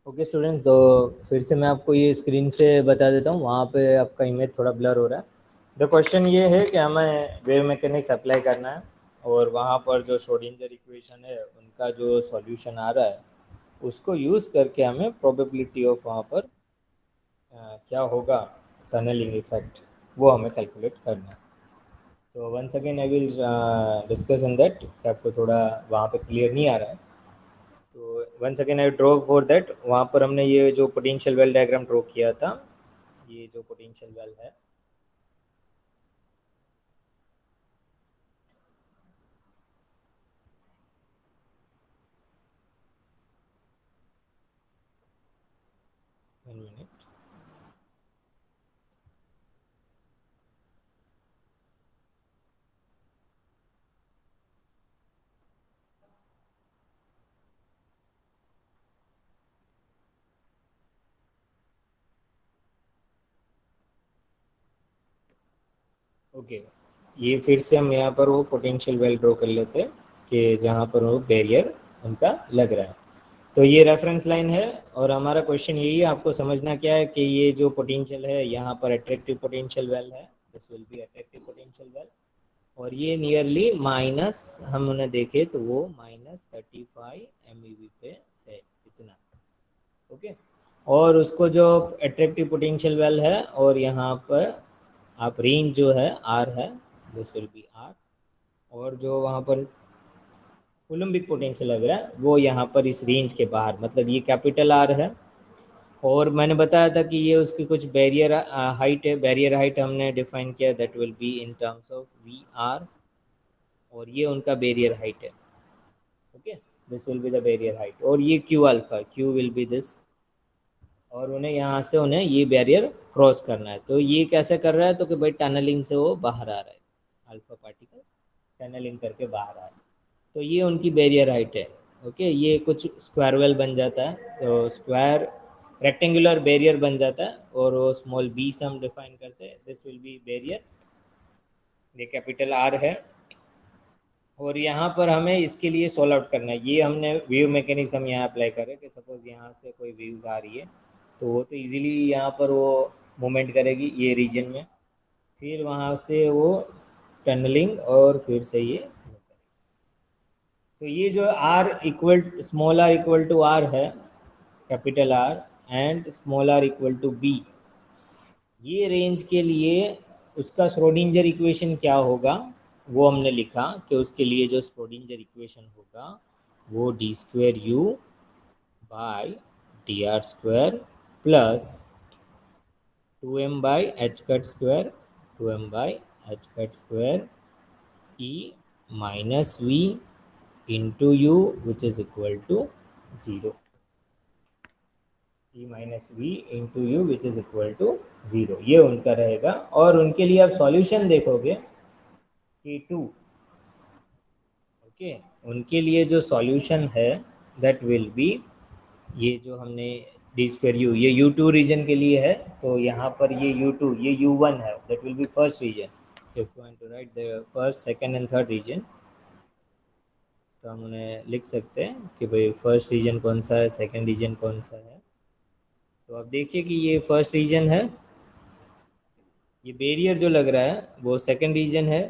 ओके स्टूडेंट्स, तो फिर से मैं आपको ये स्क्रीन से बता देता हूँ, वहाँ पे आपका इमेज थोड़ा ब्लर हो रहा है। द क्वेश्चन ये है कि हमें वेव मैकेनिक्स अप्लाई करना है और वहाँ पर जो श्रोडिंगर इक्वेशन है उनका जो सॉल्यूशन आ रहा है उसको यूज़ करके हमें प्रोबेबिलिटी ऑफ वहाँ पर क्या होगा टनलिंग इफेक्ट वो हमें कैलकुलेट करना है। तो once again I will discuss in that कि आपको थोड़ा वहाँ पे क्लियर नहीं आ रहा है। तो once again I draw for that, वहाँ पर हमने ये जो पोटेंशियल वेल डायग्राम ड्रॉ किया था, ये जो पोटेंशियल वेल है वन मिनट, ओके ये फिर से हम यहाँ पर वो पोटेंशियल वेल ड्रॉ कर लेते हैं कि जहाँ पर वो बैरियर उनका लग रहा है। तो ये रेफरेंस लाइन है और हमारा क्वेश्चन यही है, आपको समझना क्या है कि ये जो पोटेंशियल है यहाँ पर अट्रैक्टिव पोटेंशियल वेल है, this will be attractive potential well, और ये नियरली माइनस हम उन्हें देखें तो वो -35 MeV पे है इतना। ओके, और उसको जो अट्रैक्टिव पोटेंशियल वेल है और यहाँ पर आप रेंज जो है R है, दिस विल बी R, और जो वहाँ पर कोलम्बिक पोटेंशियल लग रहा है वो यहाँ पर इस रेंज के बाहर, मतलब ये कैपिटल R है। और मैंने बताया था कि ये उसकी कुछ बैरियर हाइट है, बैरियर हाइट हमने डिफाइन किया, that will be in terms of VR, और ये उनका बैरियर हाइट है। Okay, this will be the barrier height, और ये Q alpha, Q will be this, और उन्हें यहाँ से उन्हें ये बैरियर क्रॉस करना है। तो ये कैसे कर रहा है, तो कि भाई टनलिंग से वो बाहर आ रहा है, अल्फा पार्टिकल टनलिंग करके बाहर आ रहा है, तो ये उनकी बैरियर हाइट है। ओके, ये कुछ स्क्वायर वेल बन जाता है, तो स्क्वायर रेक्टेंगुलर बैरियर बन जाता है, और वो स्मॉल बी से हम डिफाइन करते हैं, दिस विल बी बैरियर, ये कैपिटल R है। और यहाँ पर हमें इसके लिए सॉल्व आउट करना है, ये हमने वेव मैकेनिक्स हम यहाँ अप्लाई करें कि सपोज यहाँ से कोई वेव्स आ रही है तो वो तो इजीली यहाँ पर वो मूवमेंट करेगी ये रीजन में, फिर वहाँ से वो टनलिंग और फिर से ये, तो ये जो R equal small r equal to R है, capital R, and small r equal to B, ये रेंज के लिए उसका श्रोडिंगर इक्वेशन क्या होगा वो हमने लिखा कि उसके लिए जो श्रोडिंगर इक्वेशन होगा वो d2u by dr² plus 2m by h cut square, 2m by h cut square e minus v into you which is equal to 0, e minus v into you which is equal to 0, ये उनका रहेगा। और उनके लिए आप solution देखोगे कि 2, okay, उनके लिए जो सॉल्यूशन है दैट विल बी, ये जो हमने d2u, ये u2 रीजन के लिए है, तो यहाँ पर ये u2, ये u1 है, that will be first region. If you want to write the first, second and third region, तो हम उन्हें लिख सकते हैं कि भाई फर्स्ट रीजन कौन सा है, सेकंड रीजन कौन सा है। तो अब देखिए कि ये फर्स्ट रीजन है, ये बैरियर जो लग रहा है वो सेकंड रीजन है,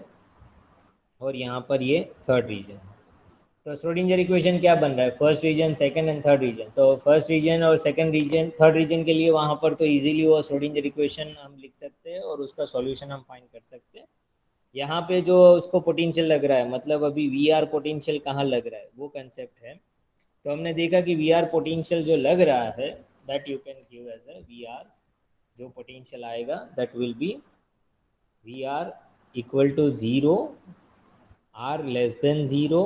और यहाँ पर ये थर्ड रीजन है। तो श्रोडिंगर इक्वेशन क्या बन रहा है, first region, second and third region. तो फर्स्ट रीजन और सेकंड रीजन, थर्ड रीजन के लिए वहाँ पर तो इजीली वो श्रोडिंगर इक्वेशन हम लिख सकते हैं और उसका सॉल्यूशन हम फाइंड कर सकते हैं। यहाँ पे जो उसको पोटेंशियल लग रहा है, मतलब अभी VR पोटेंशियल कहाँ लग रहा है वो कंसेप्ट है। तो हमने देखा कि VR पोटेंशियल जो लग रहा है that you can give as a VR, जो पोटेंशियल आएगा that will be VR equal to 0, R less than 0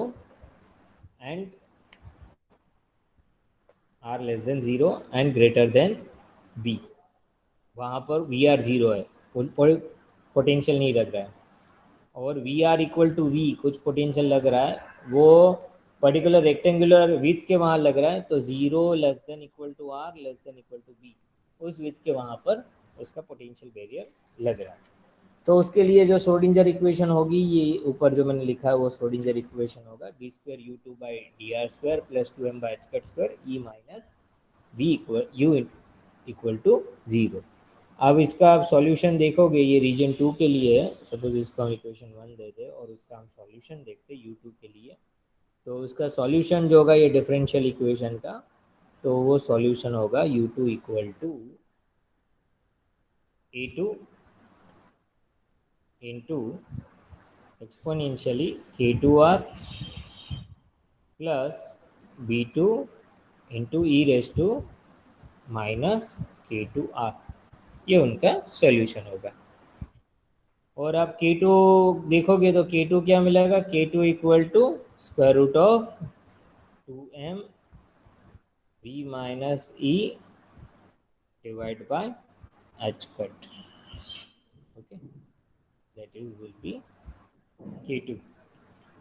and R less than 0 and greater than B। वहाँ पर VR 0 है, पोटेंशियल नहीं लग रहा है, और VR इक्वल टू V कुछ पोटेंशियल लग रहा है, वो पर्टिकुलर रेक्टेंगुलर विथ के वहाँ लग रहा है, तो 0 less than equal to R less than equal to B, उस विथ के वहाँ पर उसका पोटेंशियल बैरियर लग रहा है। तो उसके लिए जो श्रोडिंगर इक्वेशन होगी, ये ऊपर जो मैंने लिखा है वो श्रोडिंगर इक्वेशन होगा, d2u2 by dr² plus 2m by h cut square e minus u equal to 0। अब इसका आप सॉल्यूशन देखोगे, ये रीजन 2 के लिए है, सपोज इसको हम इक्वेशन 1 दे दे और उसका हम सॉल्यूशन देखते u2 के लिए, तो उसका सॉल्यूशन जो होगा ये डिफरेंशियल इक्वेशन का, तो वो सॉल्यूशन होगा u2 equal to a2 into exponentially k2r plus b2 into e raise to minus k2r, ये उनका सॉल्यूशन होगा। और आप k2 देखोगे तो k2 क्या मिलेगा, k2 equal to square root of 2m v minus e divide by h cut, okay, that is will be k2।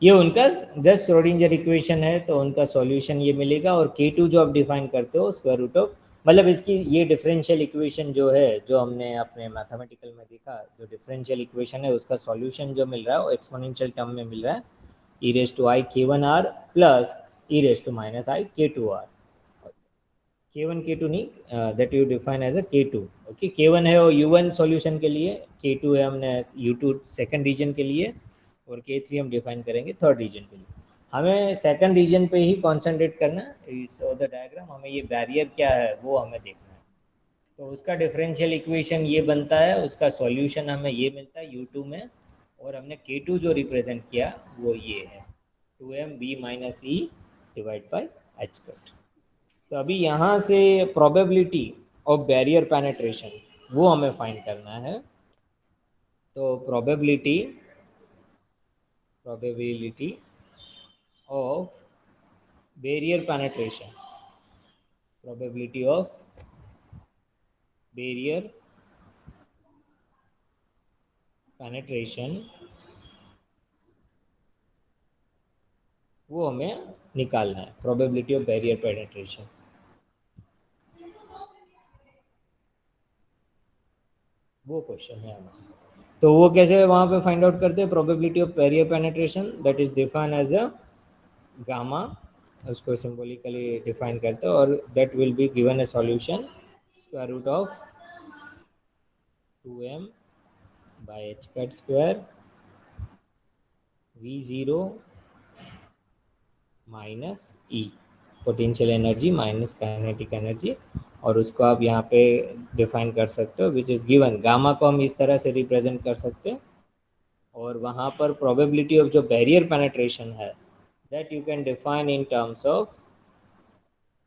ये उनका जस्ट श्रोडिंगर इक्वेशन है, तो उनका सॉल्यूशन ये मिलेगा। और k2 जो आप डिफाइन करते हो स्क्वायर रूट ऑफ, मतलब इसकी ये डिफरेंशियल इक्वेशन जो है, जो हमने अपने मैथमेटिकल में देखा, जो डिफरेंशियल इक्वेशन है उसका सॉल्यूशन जो मिल रहा है वो एक्सपोनेंशियल टर्म में मिल रहा है, E raise to I k1r plus E raise to minus I k2r। k1 k2 नहीं, that you define as a k2, okay. k1 है वो u1 सॉल्यूशन के लिए, k2 है हमने u2 सेकंड रीजन के लिए, और k3 हम डिफाइन करेंगे थर्ड रीजन के लिए। हमें सेकंड रीजन पे ही कॉन्सेंट्रेट करना है। इस द डायग्राम हमें ये बैरियर क्या है वो हमें देखना है। तो उसका डिफरेंशियल इक्वेशन ये बनता है, उसका सॉल्यूशन हमें ये मिलता है u2 में, और हमने k2 जो रिप्रेजेंट किया वो ये है 2m b minus E divide by h cut. तो अभी यहाँ से प्रोबेबिलिटी ऑफ बैरियर पेनेट्रेशन वो हमें फाइंड करना है। तो probability of barrier penetration, probability of barrier penetration वो हमें निकालना है, probability of barrier penetration। वो क्वेश्चन है हमारा। तो वो कैसे वहाँ पे फाइंड आउट करते हैं, probability of barrier penetration that is define as a gamma, उसको सिंबॉलिकली डिफाइन करते हैं, और that will be given a solution square root of 2m by h cut square v0 minus e, potential energy minus kinetic energy, और उसको आप यहाँ पे define कर सकते हो विच इज़ गिवन। गामा को हम इस तरह से रिप्रेजेंट कर सकते हैं, और वहाँ पर प्रोबेबिलिटी ऑफ जो बैरियर पेनेट्रेशन है that you can define in terms of,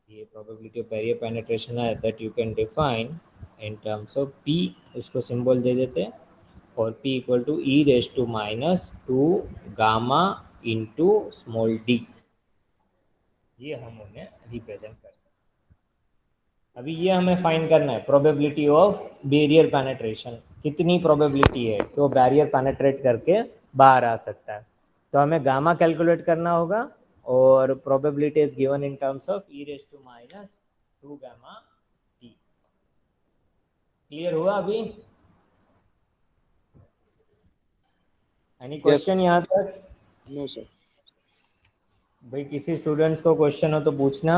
ये प्रोबेबिलिटी ऑफ बैरियर पेनेट्रेशन है that you can define in terms of p, उसको सिंबल दे देते हैं, और p equal to e raise to minus 2 gamma into small d, ये हम उन्हें रिप्रेजेंट कर सकते हैं। अभी ये हमें फाइंड करना है प्रोबेबिलिटी ऑफ बैरियर पेनेट्रेशन, कितनी प्रोबेबिलिटी है कि वो बैरियर पेनेट्रेट करके बाहर आ सकता है। तो हमें गामा कैलकुलेट करना होगा, और probability is given in terms of e raise to minus 2 gamma t. Clear हुआ अभी? एनी क्वेश्चन यहाँ तक? No sir. भाई किसी स्टूडेंट्स को क्वेश्चन हो तो पूछना,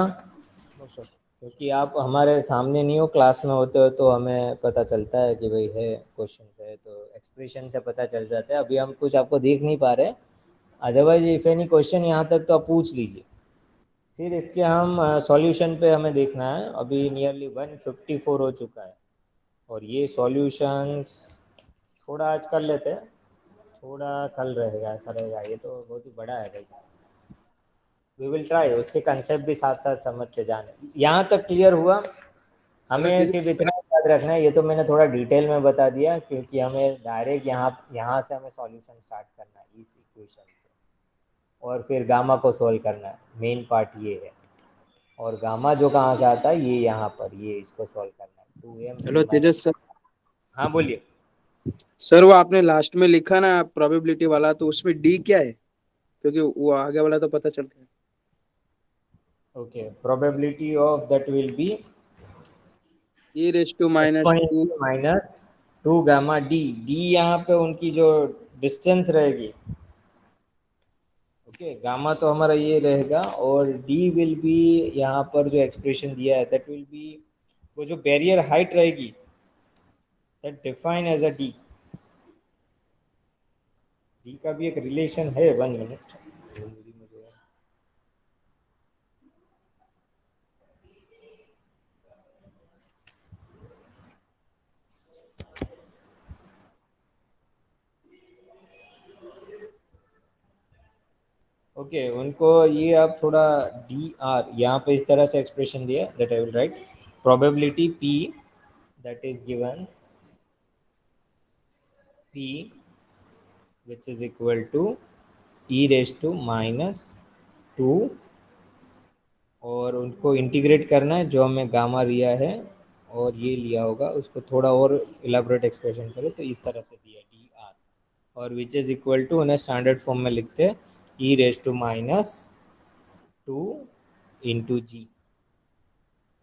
नो सर। क्योंकि आप हमारे सामने नहीं हो, क्लास में होते हो तो हमें पता चलता है कि भाई है क्वेश्चन है, तो एक्सप्रेशन से पता चल जाता है। अभी हम कुछ आपको देख नहीं पा रहे, अदरवाइज इफ एनी क्वेश्चन यहाँ तक तो आप पूछ लीजिए, फिर इसके हम सॉल्यूशन पे हमें देखना है। अभी नियरली 154 हो चुका है, और ये सॉल्यूशंस थोड़ा आज कर लेते हैं, थोड़ा कल रहेगा, ऐसा रहेगा। ये तो बहुत ही बड़ा है भाई, वी विल ट्राई, उसके कंसेप्ट भी साथ साथ समझते जाने। यहाँ तक क्लियर हुआ? हमें सिर्फ इतना याद रखना है, ये तो मैंने थोड़ा डिटेल में बता दिया, क्योंकि हमें डायरेक्ट यहाँ से हमें सॉल्यूशन स्टार्ट करना है इस इक्वेशन से, और फिर गामा को सोल्व करना है, मेन पार्ट ये है। और गामा जो कहाँ से आता है, ये यहाँ पर, ये इसको सोल्व करना है 2m। हेलो तेजस सर। हाँ बोलिए सर वो आपने लास्ट में लिखा ना प्रोबेबिलिटी वाला, तो उसमें डी क्या है? क्योंकि वो आगे वाला तो पता चल गया। Okay, probability of that will be e raise to minus 2 minus 2 gamma d. D यहाँ पे उनकी जो डिस्टेंस रहेगी, ओके, गामा तो हमारा ये रहेगा और डी विल बी, यहाँ पर जो एक्सप्रेशन दिया है दैट विल बी, वो जो बैरियर हाइट रहेगी that define as a d. D का भी एक रिलेशन है, 1 मिनट। ओके, उनको ये आप थोड़ा डी आर यहाँ पे इस तरह से एक्सप्रेशन दिया that I will write probability p that is given p which is equal to e raise to minus 2, और उनको इंटीग्रेट करना है जो हमें गामा लिया है और ये लिया होगा उसको थोड़ा और इलाबोरेट एक्सप्रेशन करें तो इस तरह से दिया डी आर, और विच इज इक्वल टू उन्हें स्टैंडर्ड फॉर्म में लिखते हैं ई रेस टू माइनस 2 इंटू जी,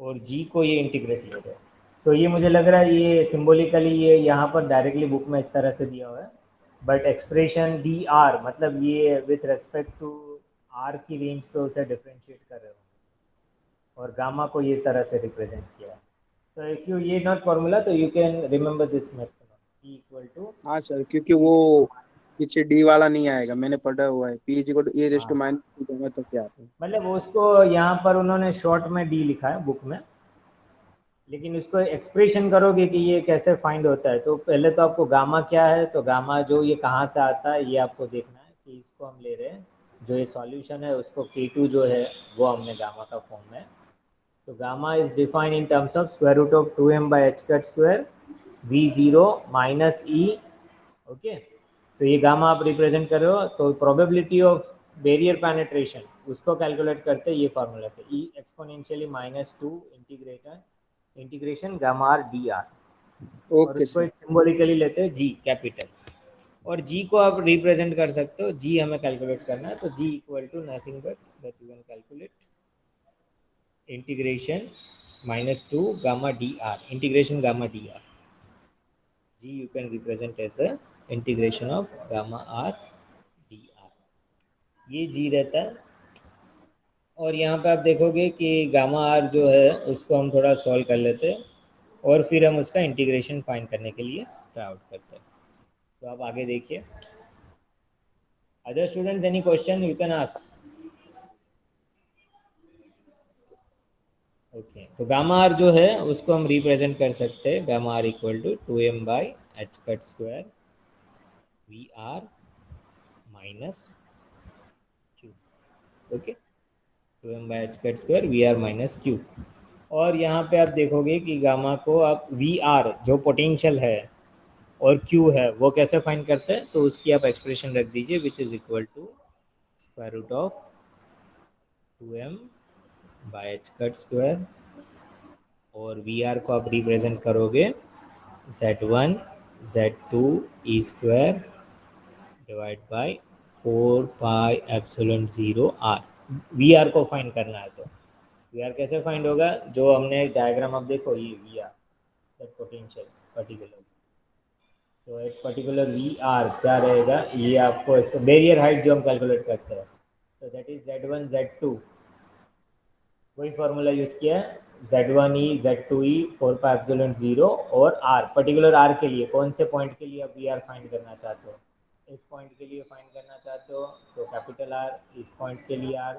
और जी को ये इंटीग्रेट लेते हैं। तो ये मुझे लग रहा है ये सिंबॉलिकली ये यहाँ पर डायरेक्टली बुक में इस तरह से दिया हुआ है, बट एक्सप्रेशन डी आर मतलब ये विथ रेस्पेक्ट टू आर की रेंज पे उसे डिफ्रेंशिएट कर रहे हो, और गामा को ये इस तरह से रिप्रेजेंट किया है। तो इफ़ यू ये नॉट फॉर्मूला तो you can remember this maximum e equal to, हाँ सर, क्योंकि वो पीछे डी वाला नहीं आएगा, मैंने पढ़ा हुआ है p is equal to a raise to minus two तो क्या आता है। मतलब उसको यहाँ पर उन्होंने शॉर्ट में डी लिखा है बुक में, लेकिन उसको एक्सप्रेशन करोगे कि ये कैसे फाइंड होता है तो पहले तो आपको गामा क्या है, तो गामा जो ये कहाँ से आता है ये आपको देखना है कि इसको हम ले रहे हैं जो ये सॉल्यूशन है उसको K2 जो है वो हमने गामा का फॉर्म में, तो gamma is defined in terms of square root of 2m by H cut square V0 minus E. Okay, तो ये गामा आप रिप्रेजेंट कर रहे हो, तो प्रोबेबिलिटी ऑफ बैरियर पेनिट्रेशन उसको कैलकुलेट करते हैं ये फार्मूला से E exponentially minus 2 integration gamma R D R, और ओके उसको सर। एक सिंबॉलिकली लेते हैं जी कैपिटल, और जी को आप रिप्रेजेंट कर सकते हो, जी हमें कैलकुलेट करना है तो G equal to nothing but that you can calculate integration minus 2 gamma D R, integration gamma D R, G you can represent as a integration of gamma R D R, ये G रहता है। और यहाँ पे आप देखोगे कि gamma r जो है उसको हम थोड़ा सॉल्व कर लेते हैं और फिर हम उसका इंटीग्रेशन फाइंड करने के लिए ट्राई आउट करते हैं। तो आप आगे देखिए, other students any question you can ask. Okay, तो गामा आर जो है उसको हम रिप्रेजेंट कर सकते हैं gamma r equal to 2m by H cut square v are minus q. Okay, 2m by H cut square v are minus q, और यहाँ पे आप देखोगे कि गामा को आप वी आर जो पोटेंशियल है और क्यू है वो कैसे फाइंड करते हैं, तो उसकी आप एक्सप्रेशन रख दीजिए which is equal to square root of 2m by H cut square, और वी आर को आप रिप्रेजेंट करोगे z1 z2 E square divide by 4 pi epsilon 0 r. We r को फाइंड करना है, तो वी आर कैसे फाइंड होगा, जो हमने डायग्राम अब देखो ये v r that potential particular, तो एक पर्टिकुलर वी आर क्या रहेगा, ये आपको बैरियर हाइट जो हम कैलकुलेट करते हैं, तो दैट इज z1 z2, वही फार्मूला यूज़ किया है z1e z2e 4 पाई एप्सिलॉन 0 और r, पर्टिकुलर r के लिए कौन से पॉइंट के लिए आप वी आर फाइंड करना चाहते हो, इस पॉइंट के लिए फाइंड करना चाहते हो तो कैपिटल R, इस पॉइंट के लिए R,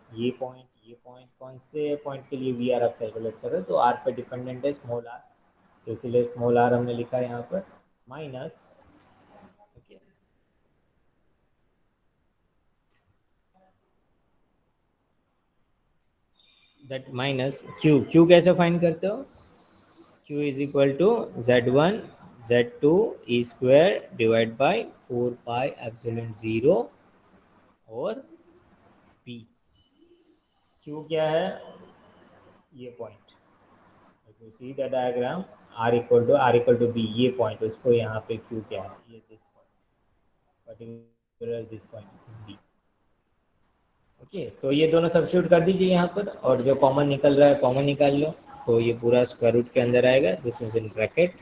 ये पॉइंट कौन से पॉइंट के लिए वी आर आप कैलकुलेट कर रहे हो, तो R पे डिपेंडेंट है स्मॉल r, तो इसीलिए स्मॉल r हमने लिखा है यहाँ पर minus. Okay, that minus q कैसे फाइंड करते हो, Q is equal to Z1 Z2 E square divide by 4 pi epsilon 0 और P। Q क्या है, ये point, you see the diagram R equal to B, ये पॉइंट उसको यहाँ पे Q क्या है, ये this point particular this point is B। Okay, तो ये दोनों सब्स्टिट्यूट कर दीजिए यहाँ पर, और जो कॉमन निकल रहा है कॉमन निकाल लो, तो ये पूरा स्क्वायर रूट के अंदर आएगा, दिस इज इन ब्रैकेट,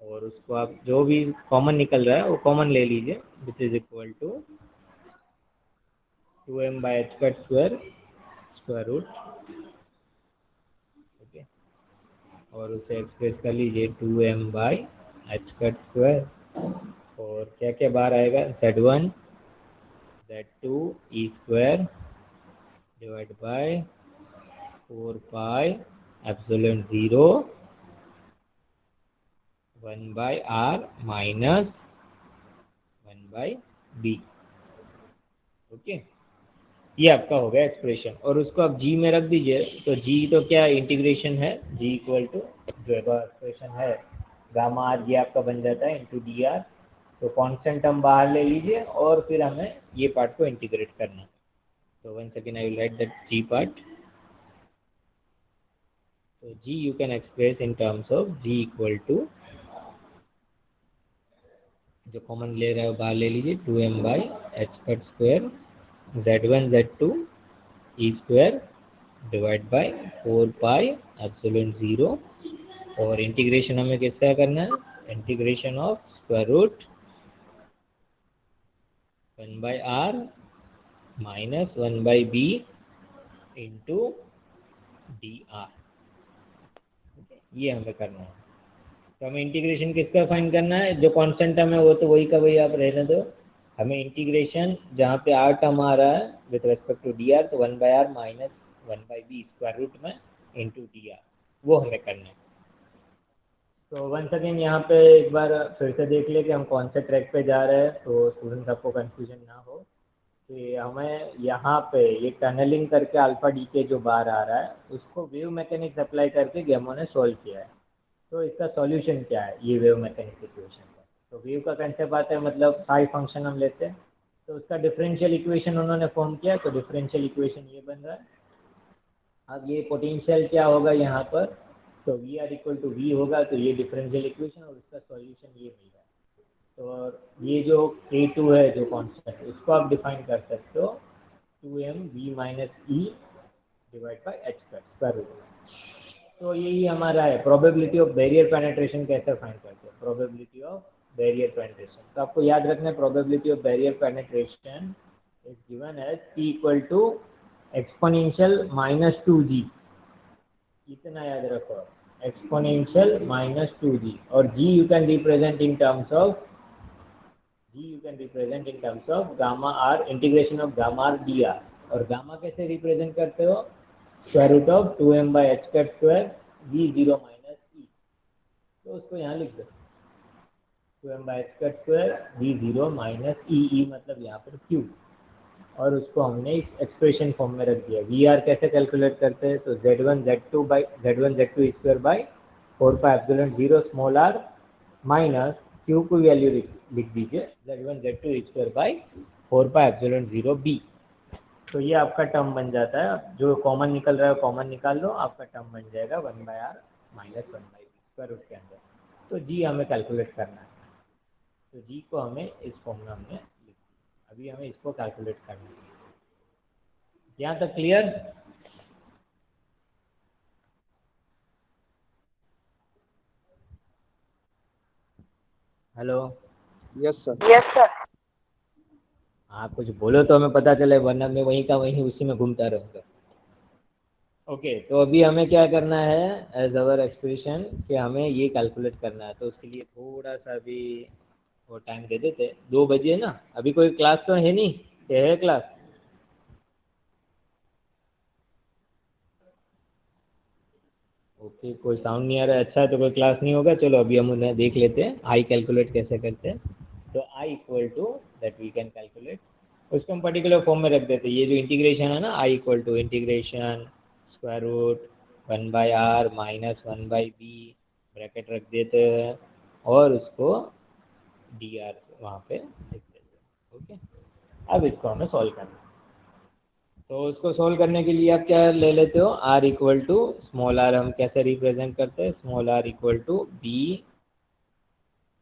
और उसको आप जो भी कॉमन निकल रहा है वो कॉमन ले लीजिए which is equal to 2m by h cut square root, okay, और उसे एक्सप्रेस कर लीजिए 2m by h cut square, और क्या क्या बाहर आएगा, z1 z2 E square divide by 4 pi epsilon 0 1 by r minus 1 by b, okay. ये आपका हो गया एक्सप्रेशन, और उसको आप जी में रख दीजिए। तो जी तो क्या इंटीग्रेशन है, जी इक्वल टू जो एक्सप्रेशन है गामा आर, ये आपका बन जाता है इंटू डी आर। तो कांस्टेंट हम बाहर ले लीजिए और फिर हमें ये पार्ट को इंटीग्रेट करना है। तो one second I will write that G part. तो G you can express in terms of G equal to, जो कॉमन ले रहे हो बाहर ले लीजिए, 2m by H cut square z1 z2 E square divide by 4 pi epsilon 0, और integration हमें किसका करना है, integration of square root 1 by are minus 1 by B into D R, ये हमें करना है। तो हमें इंटीग्रेशन किसका फाइंड करना है, जो कांस्टेंट टर्म है वो तो वही का वही आप रहने दो। हमें इंटीग्रेशन जहाँ पे आर टर्म आ रहा है with respect to d r, तो 1 by are minus 1 by b square root में इंटू डी आर, वो हमें करना है। तो वन सेकेंड यहाँ पे एक बार फिर से देख ले कि हम कौन से ट्रैक पे जा रहे हैं, तो स्टूडेंट्स आपको कंफ्यूजन ना हो कि हमें यहाँ पे ये टनलिंग करके अल्फा डी के जो बाहर आ रहा है उसको वेव मैकेनिक्स अप्लाई करके गेमो ने सोल्व किया है। तो इसका सॉल्यूशन क्या है, ये वेव मैकेनिक्स इक्वेशन का। तो वेव का कंसेप्ट आता है, मतलब फाई फंक्शन हम लेते हैं, तो उसका डिफरेंशियल इक्वेशन उन्होंने फॉर्म किया। तो डिफरेंशियल इक्वेशन ये बन रहा है। अब ये पोटेंशियल क्या होगा यहाँ पर, तो we are equal to v होगा, तो ये डिफरेंशियल इक्वेशन और इसका सॉल्यूशन ये मिल रहा है। तो ये जो K2 है जो कांस्टेंट, उसको आप डिफाइन कर सकते हो 2m v minus E divide by H का स्क्वायर रूट। तो यही हमारा है प्रोबेबिलिटी ऑफ बैरियर पेनिट्रेशन, कैसे फाइंड करते हैं प्रोबेबिलिटी ऑफ बैरियर पेनिट्रेशन। तो आपको याद रखना है probability of barrier penetration is given as p equal to exponential minus 2g, इतना याद रखो, एक्सपोनेंशियल माइनस 2g, और g you can represent in terms of gamma R, integration of gamma R D R. और gamma कैसे represent करते हो, square root of 2m by H cut square V zero minus E, तो उसको यहाँ लिख दो 2m by H cut square V zero minus ई मतलब यहाँ पर q, और उसको हमने इस एक्सप्रेशन फॉर्म में रख दिया। वी आर कैसे कैलकुलेट करते हैं, तो z1 z2 square by 4 pi epsilon 0 small r minus q को वैल्यू लिख दीजिए z1 z2 square by 4 pi epsilon 0 b। तो ये आपका टर्म बन जाता है। अब जो कॉमन निकल रहा है कॉमन निकाल लो, आपका टर्म बन जाएगा 1 by are minus 1 by b square root के अंदर। तो जी हमें कैलकुलेट करना है, तो जी को हमें इस फॉर्म में हमने लिख दिया। अभी हमें इसको कैलकुलेट करना है। यहाँ तक clear? Hello, yes sir. Yes sir. आप कुछ बोलो तो हमें पता चले, वरना मैं वहीं का वहीं उसी में घूमता रहूँगा। ओके, तो अभी हमें क्या करना है एज अवर एक्सप्रेशन, कि हमें ये कैलकुलेट करना है। तो उसके लिए थोड़ा सा भी वो टाइम दे देते, 2 बजे ना, अभी कोई क्लास तो है नहीं, ये है क्लास? ओके, कोई साउंड नहीं आ रहा है, अच्छा है, तो कोई क्लास नहीं होगा। चलो अभी हम उन्हें देख लेते हैं आई कैलकुलेट कैसे करते हैं। तो I equal to that we can calculate, उसको हम पर्टिकुलर फॉर्म में रख देते हैं। ये जो इंटीग्रेशन है ना, I equal to integration square root 1 by are minus 1 by B bracket रख देते हैं, और उसको डी आर वहाँ पे लिख देते हैं। ओके, अब इसको हमें सॉल्व करना है। तो उसको सोल्व करने के लिए आप क्या ले लेते हो, r equal to small r हम कैसे रिप्रेजेंट करते हैं, small r equal to b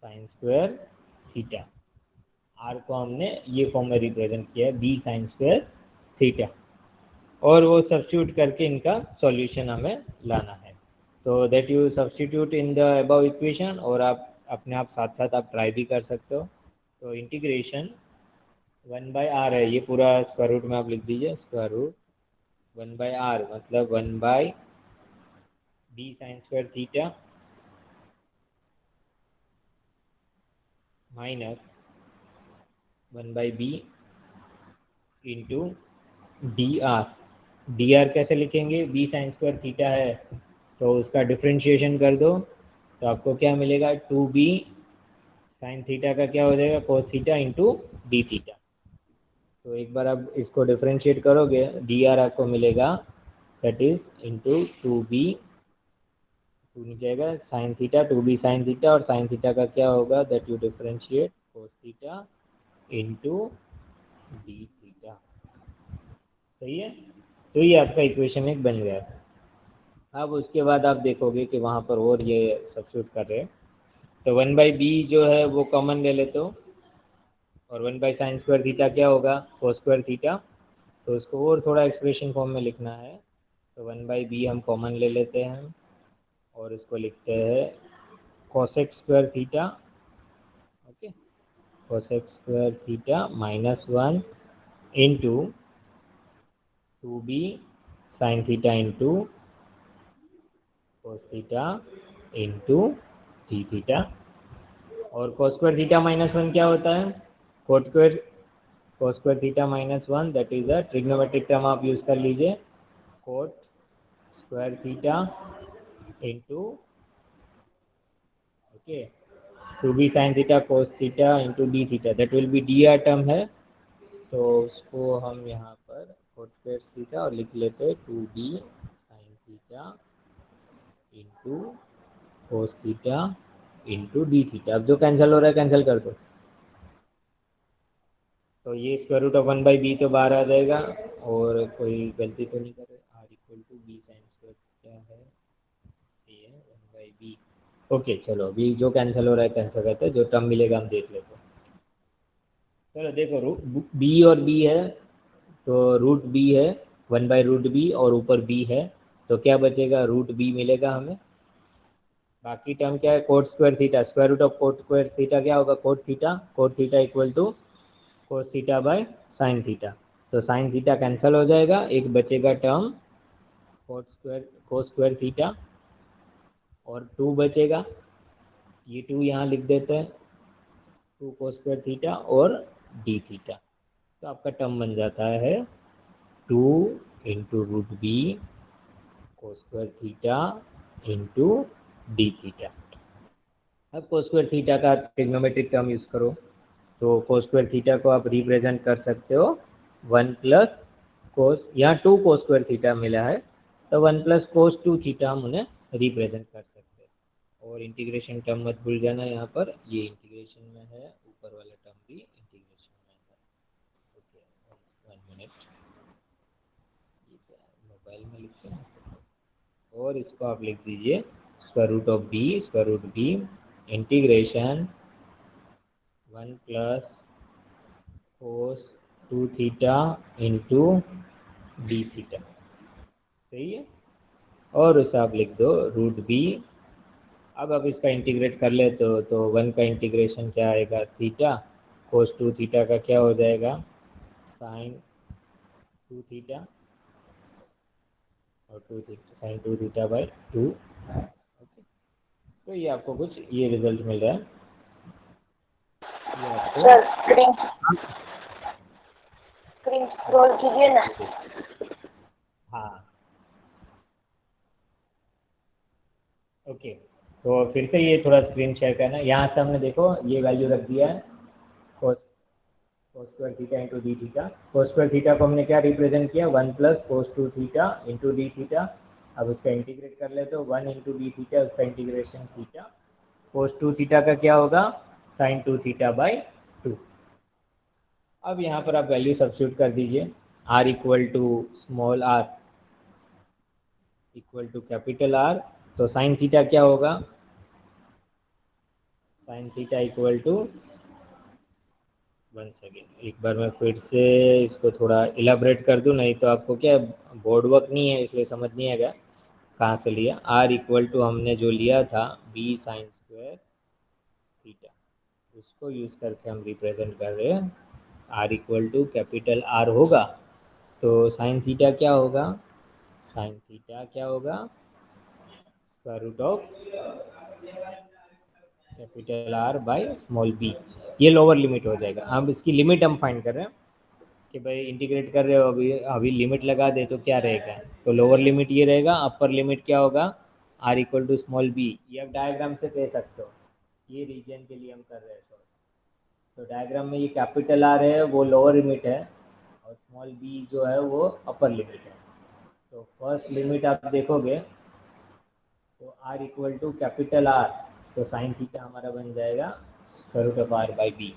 sine square theta. R को हमने ये फॉर्म में रिप्रेजेंट किया है बी साइन स्क्वायर थीटा, और वो सब्स्टिट्यूट करके इनका सॉल्यूशन हमें लाना है। तो that you substitute in the above equation, और आप अपने आप साथ साथ आप ट्राई भी कर सकते हो। तो इंटीग्रेशन 1/r है, ये पूरा स्क्वायर रूट में आप लिख दीजिए, स्क्वायर रूट 1/r मतलब 1/b sign square theta minus 1/b into dr कैसे लिखेंगे, b साइन स्क्वायर थीटा है तो उसका डिफ्रेंशिएशन कर दो तो आपको क्या मिलेगा, 2b साइन थीटा का क्या हो जाएगा, cos theta into d theta. तो एक बार आप इसको डिफ्रेंशिएट करोगे dr आपको मिलेगा दैट इज इंटू 2b, 2 नीचे आएगा sine theta, 2b sine theta और साइन थीटा का क्या होगा that you differentiate cos theta into d theta. सही है, तो ये आपका इक्वेशन एक बन गया। अब उसके बाद आप देखोगे कि वहाँ पर और ये सब्स्टिट्यूट कर रहे हैं तो 1/b जो है वो कॉमन ले लेते हो और 1/sin स्क्वायर थीटा क्या होगा, कोस स्क्वायर थीटा, तो उसको और थोड़ा एक्सप्रेशन फॉर्म में लिखना है तो 1/b हम कॉमन ले लेते हैं और इसको लिखते हैं cosec square theta, okay, cosec square theta -1 into 2b sine theta into cos theta into d theta. और कोस स्क्वायर थीटा -1 क्या होता है, cot square theta -1 that is a trigonometric term, आप यूज कर लीजिए, coat square theta into okay 2b sine theta cos theta into d theta, that will B dr term है तो उसको हम यहाँ पर कोट स्क्वायर थीटा और लिख लेते हैं 2b sine theta into cos theta into d theta. अब जो कैंसिल हो रहा है कैंसिल कर दो तो ये स्क्वायर रूट ऑफ 1/b तो बाहर आ जाएगा और कोई गलती तो नहीं कर रहे, r equal to b sine square क्या है, ये 1/b। ओके चलो अभी जो कैंसिल हो रहा है कैंसिल करते हैं, जो टर्म मिलेगा हम देख लेते हैं। चलो देखो b और b है तो रूट b है 1/√b और ऊपर b है तो क्या बचेगा, रूट b मिलेगा हमें। बाकी टर्म क्या है, cot square theta, square root of cot square theta क्या होगा, cot theta equal to cos theta by sine theta, तो साइन थीटा कैंसिल हो जाएगा, एक बचेगा टर्म कोस स्क्वायर थीटा और 2 बचेगा, ये 2 यहाँ लिख देते हैं, 2 कोस स्क्वायर थीटा और डी थीटा, तो आपका टर्म बन जाता है 2 into root b cos square theta into d theta. अब कोस स्क्वायर थीटा का ट्रिग्नोमेट्रिक टर्म यूज़ करो तो कोस स्क्वायर थीटा को आप रिप्रेजेंट कर सकते हो 1 प्लस कोस, यहाँ 2 कोस स्क्वायर थीटा मिला है तो 1 प्लस कोस 2 थीटा हम उन्हें रिप्रेजेंट कर सकते हैं। और इंटीग्रेशन टर्म मत भूल जाना, यहाँ पर ये इंटीग्रेशन में है, ऊपर वाला टर्म भी इंटीग्रेशन में है। ओके 1 मिनट, मोबाइल में लिखते हैं और इसको आप लिख दीजिए square root b integration 1 plus cos 2 theta into d theta, सही है, और उसे आप लिख दो रूट बी। अब आप इसका इंटीग्रेट कर ले तो 1 का इंटीग्रेशन क्या आएगा, थीटा, कोस 2 थीटा का क्या हो जाएगा, साइन 2 थीटा और 2 theta sine 2 theta by 2। Okay तो ये आपको कुछ ये रिजल्ट मिल रहा है, ये आपको सर स्क्रीन स्क्रॉल कीजिए ना। हाँ ओके तो फिर से ये थोड़ा स्क्रीन शेयर करना, यहाँ से हमने देखो ये वैल्यू रख दिया है कोस square theta into d theta, कोस स्क्वायर थीटा को हमने क्या रिप्रेजेंट किया, 1 plus cos 2 theta into d theta. अब उसका इंटीग्रेट कर ले तो 1 इंटू डी थीटा, उसका इंटीग्रेशन थीटा, कोस 2 थीटा का क्या होगा, साइन 2 थीटा बाई 2। अब यहाँ पर आप वैल्यू सब्स्टिट्यूट कर दीजिए, r equal to small r equal to capital R, तो साइन थीटा क्या होगा, sine theta equal to, one second एक बार मैं फिर से इसको थोड़ा इलाबरेट कर दूं, नहीं तो आपको क्या बोर्ड वर्क नहीं है इसलिए समझ नहीं आएगा कहाँ से लिया। r इक्वल टू हमने जो लिया था b साइन स्क्वायर थीटा, उसको यूज़ करके हम रिप्रेजेंट कर रहे हैं r equal to capital r होगा तो साइन थीटा क्या होगा, साइन थीटा क्या होगा, square root of capital r by small b. ये लोअर लिमिट हो जाएगा। अब इसकी लिमिट हम फाइंड कर रहे हैं कि भाई इंटीग्रेट कर रहे हो, अभी अभी लिमिट लगा दे तो क्या रहेगा, तो लोअर लिमिट ये रहेगा, अपर लिमिट क्या होगा, r equal to small b. ये आप डायग्राम से कह सकते हो, ये रीजन के लिए हम कर रहे हैं सॉल्व। तो डायग्राम में ये कैपिटल आर है वो लोअर लिमिट है और स्मॉल बी जो है वो अपर लिमिट है। तो फर्स्ट लिमिट आप देखोगे तो r equal to capital r, तो साइन थीटा हमारा बन जाएगा square root of r by b.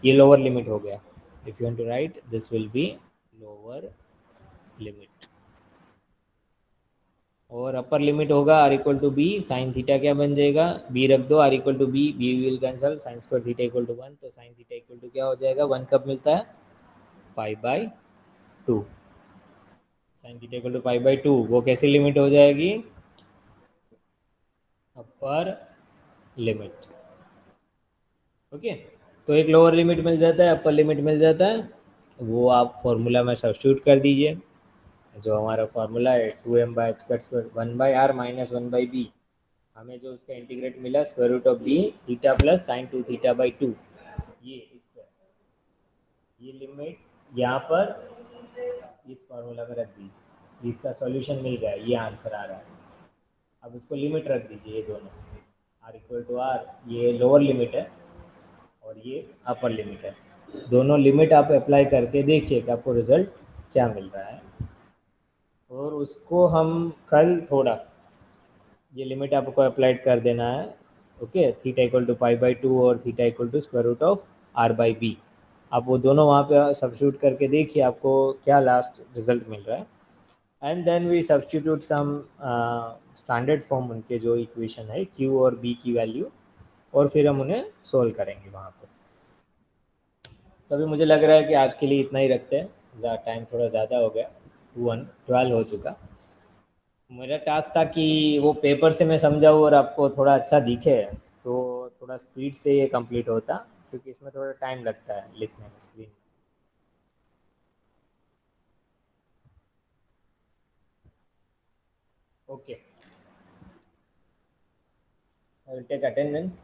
ये लोअर लिमिट हो गया। If you want to write this will be lower limit. और अपर लिमिट होगा r equal to b, sine theta क्या बन जाएगा, बी रख दो, r equal to b, b will cancel, sine square theta equal to 1, तो sine theta equal to क्या हो जाएगा, 1 कब मिलता है, pi by 2। Sine theta equal to pi by 2 वो कैसी लिमिट हो जाएगी, अपर लिमिट। ओके, तो एक लोअर लिमिट मिल जाता है, अपर लिमिट मिल जाता है, वो आप फॉर्मूला में सब्स्टिट्यूट कर दीजिए। जो हमारा फार्मूला है 2m by H cut square 1 by are minus 1 by b, हमें जो उसका इंटीग्रेट मिला square root of b theta plus sine 2 theta by 2। ये इस पर ये लिमिट यहाँ पर इस फार्मूला में रख दीजिए, इसका सॉल्यूशन मिल गया, ये आंसर आ रहा है। अब उसको लिमिट रख दीजिए, ये दोनों आर इक्वल टू आर, ये लोअर लिमिट है और ये अपर लिमिट है। दोनों लिमिट आप अप्लाई करके देखिए कि आपको रिजल्ट क्या मिल रहा है। और उसको हम कल थोड़ा ये लिमिट आपको अप्लाइड कर देना है। Okay, theta equal to pi by 2 और theta equal to square root of r by b, आप वो दोनों वहाँ पे सब्स्टिट्यूट करके देखिए आपको क्या लास्ट रिजल्ट मिल रहा है। And then we substitute some standard form उनके जो इक्वेशन है क्यू और बी की वैल्यू, और फिर हम उन्हें सोल्व करेंगे वहाँ पर। तो अभी मुझे लग रहा है कि आज के लिए इतना ही रखते हैं, टाइम थोड़ा ज़्यादा हो गया, 12 हो चुका। मेरा टास्क था कि वो पेपर से मैं समझाऊँ और आपको थोड़ा अच्छा दिखे, तो थोड़ा स्पीड से ये कंप्लीट होता, क्योंकि इसमें थोड़ा टाइम लगता है लिखने में स्क्रीन में। Okay, I will take attendance.